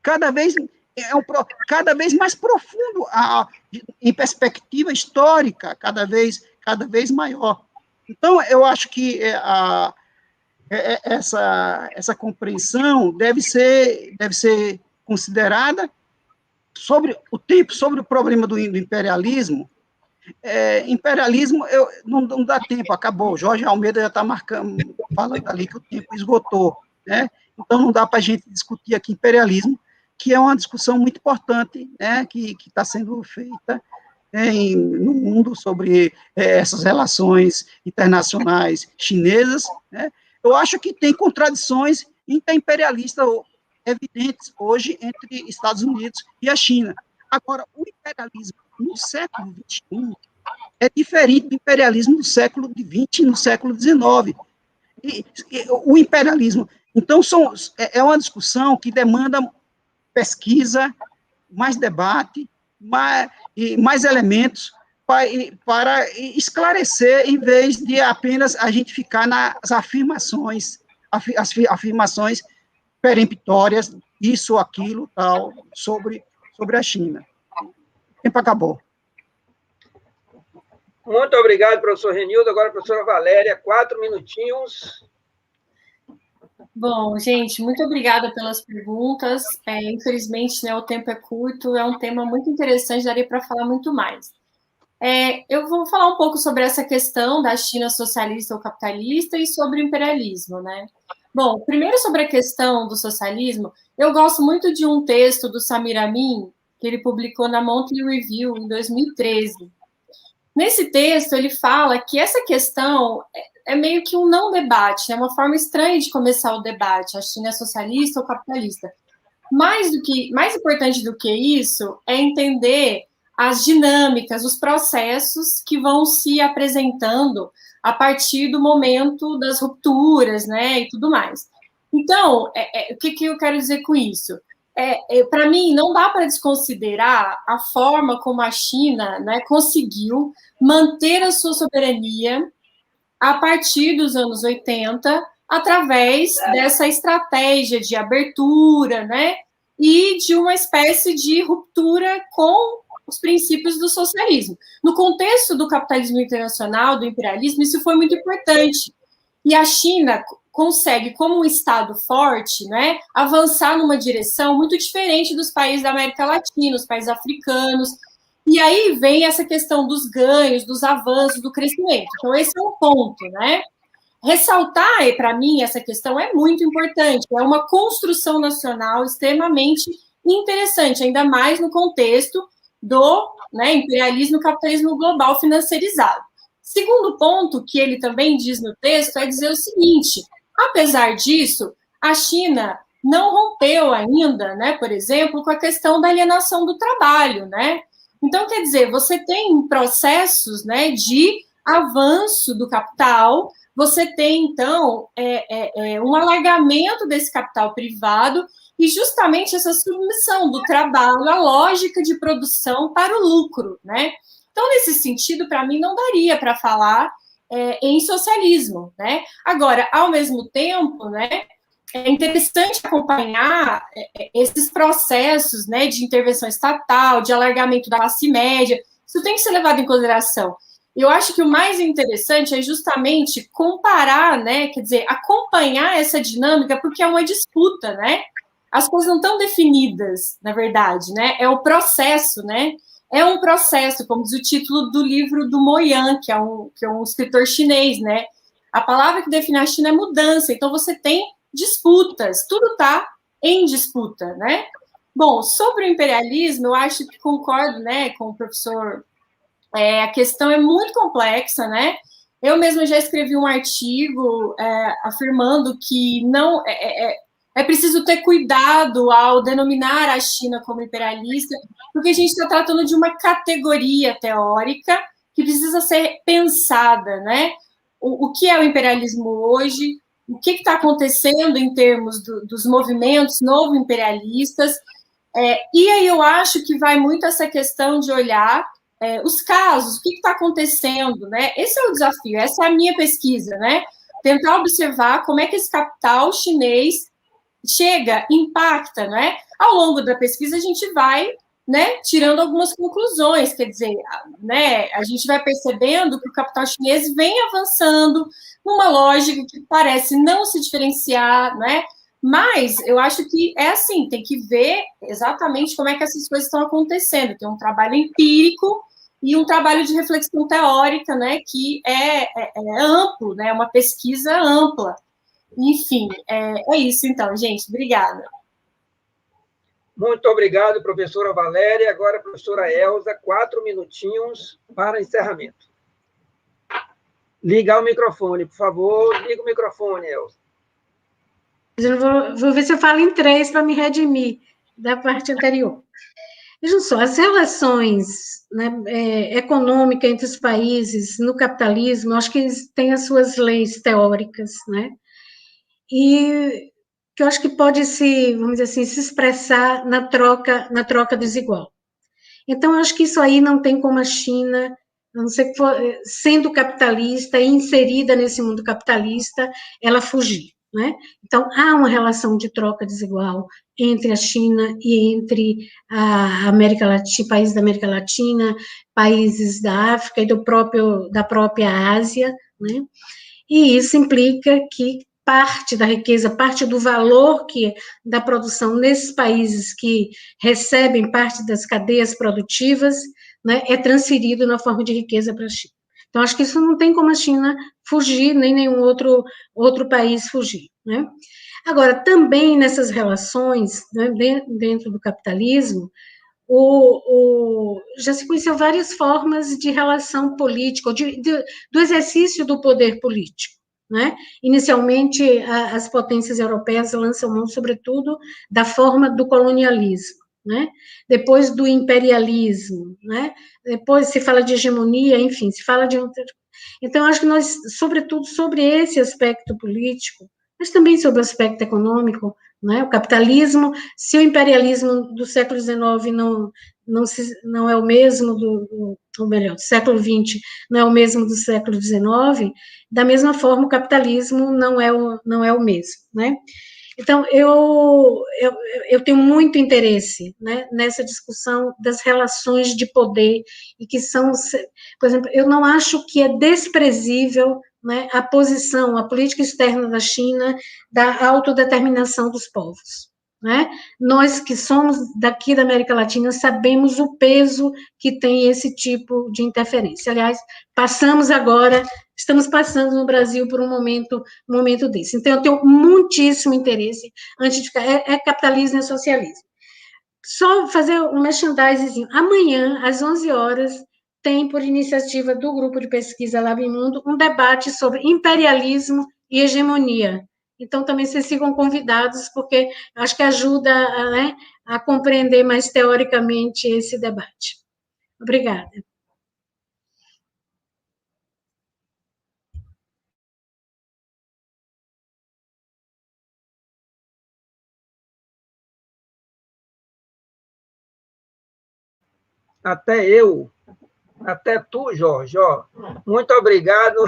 cada vez mais profundo, em perspectiva histórica, cada vez maior. Então, eu acho que essa compreensão deve ser considerada sobre o problema do imperialismo. Imperialismo, não dá tempo, acabou. Jorge Almeida já está falando ali que o tempo esgotou, né? Então, não dá para a gente discutir aqui imperialismo, que é uma discussão muito importante, né, que está sendo feita no mundo sobre essas relações internacionais chinesas, né? Eu acho que tem contradições interimperialistas evidentes hoje entre Estados Unidos e a China. Agora, o imperialismo no século XXI é diferente do imperialismo no século XX e no século XIX. O imperialismo, então, é uma discussão que demanda pesquisa, mais debate, mais elementos para esclarecer, em vez de apenas a gente ficar nas afirmações peremptórias, isso ou aquilo, tal, sobre a China. O tempo acabou. Muito obrigado, professor Renildo. Agora, professora Valéria, 4 minutinhos. Bom, gente, muito obrigada pelas perguntas. Infelizmente, né, o tempo é curto, é um tema muito interessante, daria para falar muito mais. Eu vou falar um pouco sobre essa questão da China socialista ou capitalista e sobre o imperialismo, né? Bom, primeiro sobre a questão do socialismo, eu gosto muito de um texto do Samir Amin, que ele publicou na Monthly Review em 2013. Nesse texto, ele fala que essa questão é meio que um não debate, é uma forma estranha de começar o debate, a China é socialista ou capitalista. Mais importante do que isso é entender as dinâmicas, os processos que vão se apresentando a partir do momento das rupturas, né, e tudo mais. Então, o que eu quero dizer com isso? Para mim, não dá para desconsiderar a forma como a China, né, conseguiu manter a sua soberania a partir dos anos 80, através dessa estratégia de abertura, né, e de uma espécie de ruptura com os princípios do socialismo. No contexto do capitalismo internacional, do imperialismo, isso foi muito importante. E a China consegue, como um Estado forte, né, avançar numa direção muito diferente dos países da América Latina, os países africanos. E aí vem essa questão dos ganhos, dos avanços, do crescimento. Então, esse é um ponto, né? Ressaltar, para mim, essa questão é muito importante. É uma construção nacional extremamente interessante, ainda mais no contexto do, né, imperialismo e capitalismo global financiarizado. Segundo ponto que ele também diz no texto é dizer o seguinte: apesar disso, a China não rompeu ainda, né, por exemplo, com a questão da alienação do trabalho, né? Então, quer dizer, você tem processos, né, de avanço do capital, você tem, então, um alargamento desse capital privado e justamente essa submissão do trabalho à lógica de produção para o lucro, né? Então, nesse sentido, para mim, não daria para falar em socialismo, né? Agora, ao mesmo tempo, né, é interessante acompanhar esses processos, né, de intervenção estatal, de alargamento da classe média. Isso tem que ser levado em consideração. Eu acho que o mais interessante é justamente comparar, né, quer dizer, acompanhar essa dinâmica, porque é uma disputa, né? As coisas não estão definidas, na verdade, né? É o processo, né? É um processo, como diz o título do livro do Mo Yan, que é um escritor chinês, né? A palavra que define a China é mudança. Então, você tem disputas, tudo está em disputa, né? Bom, sobre o imperialismo, eu acho que concordo, né, com o professor. A questão é muito complexa, né? Eu mesma já escrevi um artigo afirmando que não é preciso ter cuidado ao denominar a China como imperialista, porque a gente está tratando de uma categoria teórica que precisa ser pensada, né? O que é o imperialismo hoje? O que está acontecendo em termos dos movimentos novo-imperialistas? E aí eu acho que vai muito essa questão de olhar os casos, o que está acontecendo, né? Esse é o desafio, essa é a minha pesquisa, né? Tentar observar como é que esse capital chinês chega, impacta, né? Ao longo da pesquisa a gente vai, né, tirando algumas conclusões, quer dizer, né, a gente vai percebendo que o capital chinês vem avançando numa lógica que parece não se diferenciar, né? Mas eu acho que é assim, tem que ver exatamente como é que essas coisas estão acontecendo. Tem um trabalho empírico e um trabalho de reflexão teórica, né, que é amplo, né, uma pesquisa ampla. Enfim, é isso então, gente. Obrigada. Muito obrigado, professora Valéria. Agora, professora Elza, 4 minutinhos para encerramento. Ligar o microfone, por favor. Liga o microfone, Elza. Eu vou ver se eu falo em 3 para me redimir da parte anterior. Vejam só, as relações, né, econômicas entre os países no capitalismo, acho que eles têm as suas leis teóricas, né? E que eu acho que pode vamos dizer assim, se expressar na troca desigual. Então, eu acho que isso aí não tem como a China, a não ser que for, sendo capitalista e inserida nesse mundo capitalista, ela fugir, né? Então, há uma relação de troca desigual entre a China e entre a América Latina, países da América Latina, países da África e da própria Ásia, né? E isso implica que parte da riqueza, parte do valor da produção nesses países que recebem parte das cadeias produtivas, né, é transferido na forma de riqueza para a China. Então, acho que isso não tem como a China fugir, nem nenhum outro país fugir, né? Agora, também nessas relações, né, dentro do capitalismo, já se conheceu várias formas de relação política, do exercício do poder político, né? Inicialmente, as potências europeias lançam mão, sobretudo, da forma do colonialismo, né? Depois do imperialismo, né? Depois se fala de hegemonia, enfim, se fala de... Então, acho que nós, sobretudo, sobre esse aspecto político, mas também sobre o aspecto econômico, né? O capitalismo, se o imperialismo do século XIX não é o mesmo ou melhor, do século XX não é o mesmo do século XIX, da mesma forma o capitalismo não é o mesmo, né? Então, eu tenho muito interesse, né, nessa discussão das relações de poder, e que são, por exemplo, eu não acho que é desprezível, né, a política externa da China, da autodeterminação dos povos. Né? Nós que somos daqui da América Latina sabemos o peso que tem esse tipo de interferência. Aliás, estamos passando no Brasil por um momento desse. Então, eu tenho muitíssimo interesse, antes de ficar, é capitalismo e socialismo. Só fazer um merchandising. Amanhã, às 11 horas, tem, por iniciativa do grupo de pesquisa Labimundo, um debate sobre imperialismo e hegemonia. Então, também vocês ficam convidados, porque acho que ajuda né, a compreender mais teoricamente esse debate. Obrigada. Até tu, Jorge. Ó, muito obrigado,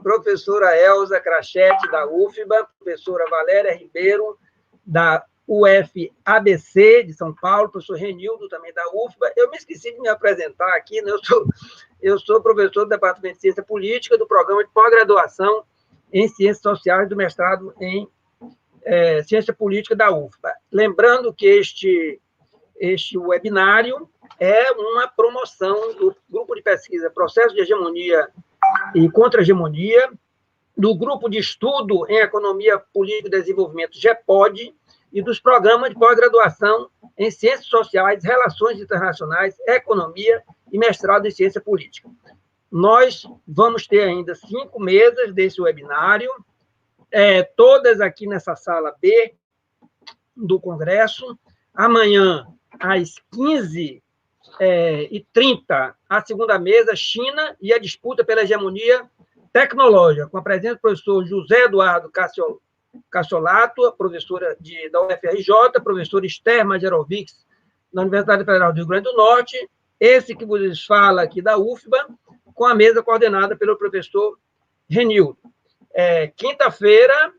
professora Elza Crachete, da UFBA, professora Valéria Ribeiro, da UFABC, de São Paulo, professor Renildo, também da UFBA. Eu me esqueci de me apresentar aqui, né? Eu sou professor do Departamento de Ciência Política, do Programa de Pós-Graduação em Ciências Sociais, do mestrado em Ciência Política da UFBA. Lembrando que este webinário é uma promoção do grupo de pesquisa Processo de Hegemonia e Contra-Hegemonia, do grupo de estudo em Economia Política e Desenvolvimento, GEPOD, e dos programas de pós-graduação em Ciências Sociais, Relações Internacionais, Economia e mestrado em Ciência Política. Nós vamos ter ainda 5 mesas desse webinário, todas aqui nessa sala B do Congresso. Amanhã, às 15h30, a segunda mesa, China e a disputa pela hegemonia tecnológica, com a presença do professor José Eduardo Cassiolato, professora da UFRJ, professora Esther Majerovics, da Universidade Federal do Rio Grande do Norte, esse que vos fala aqui da UFBA, com a mesa coordenada pelo professor Renildo. Quinta-feira,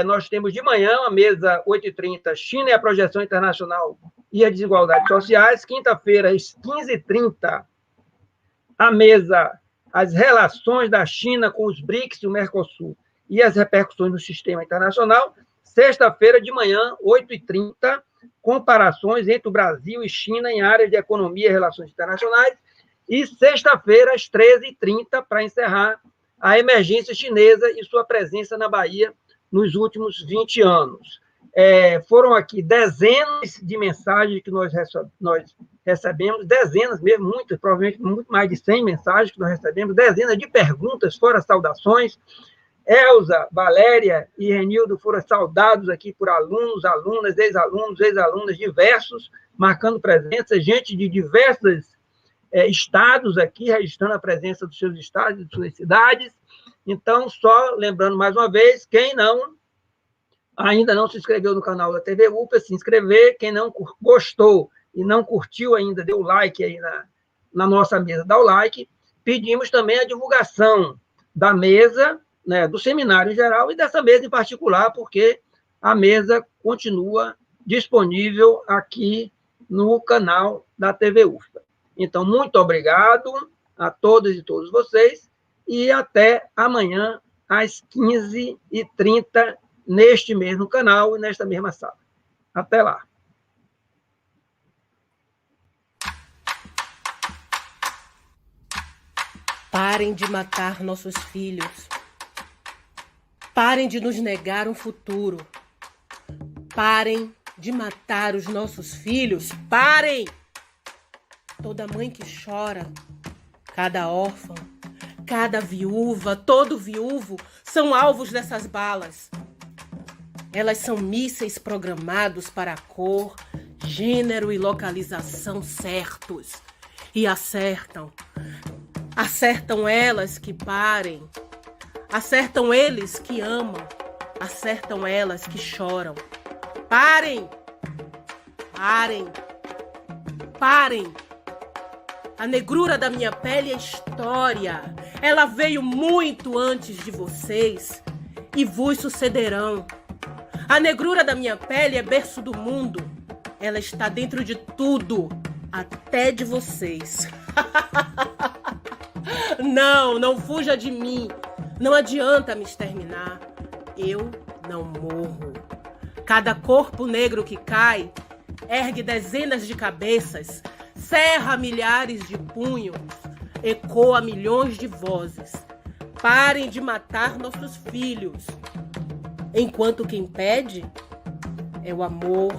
nós temos de manhã a mesa 8h30, China e a projeção internacional e as desigualdades sociais. Quinta-feira, às 15h30, a mesa As relações da China com os BRICS e o Mercosul e as repercussões no sistema internacional. Sexta-feira de manhã, 8h30, comparações entre o Brasil e China em áreas de economia e relações internacionais. E sexta-feira, às 13h30, para encerrar, a emergência chinesa e sua presença na Bahia nos últimos 20 anos. Foram aqui dezenas de mensagens que nós recebemos, dezenas mesmo, muitas, provavelmente muito mais de 100 mensagens que nós recebemos, dezenas de perguntas, fora saudações. Elza, Valéria e Renildo foram saudados aqui por alunos, alunas, ex-alunas diversos, marcando presença, gente de diversos estados aqui, registrando a presença dos seus estados e de suas cidades. Então, só lembrando mais uma vez, quem ainda não se inscreveu no canal da TV UPA, se inscrever. Quem não gostou e não curtiu ainda, deu like aí na nossa mesa, dá o like. Pedimos também a divulgação da mesa, né, do seminário em geral e dessa mesa em particular, porque a mesa continua disponível aqui no canal da TV UFBA. Então, muito obrigado a todas e todos vocês e até amanhã, às 15h30, neste mesmo canal e nesta mesma sala. Até lá. Parem de matar nossos filhos. Parem de nos negar um futuro. Parem de matar os nossos filhos. Parem! Toda mãe que chora, cada órfã, cada viúva, todo viúvo são alvos dessas balas. Elas são mísseis programados para a cor, gênero e localização certos. E acertam. Acertam elas que parem. Acertam eles que amam. Acertam elas que choram. Parem! Parem! Parem! A negrura da minha pele é história. Ela veio muito antes de vocês e vos sucederão. A negrura da minha pele é berço do mundo. Ela está dentro de tudo, até de vocês. Não fuja de mim. Não adianta me exterminar. Eu não morro. Cada corpo negro que cai ergue dezenas de cabeças, cerra milhares de punhos, ecoa milhões de vozes. Parem de matar nossos filhos. Enquanto quem pede é o amor,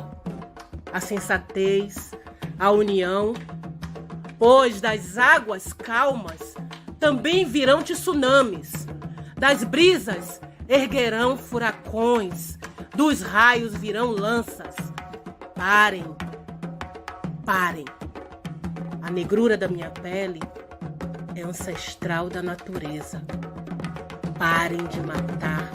a sensatez, a união. Pois das águas calmas também virão tsunamis. Das brisas erguerão furacões. Dos raios virão lanças. Parem. A negrura da minha pele é ancestral da natureza. Parem de matar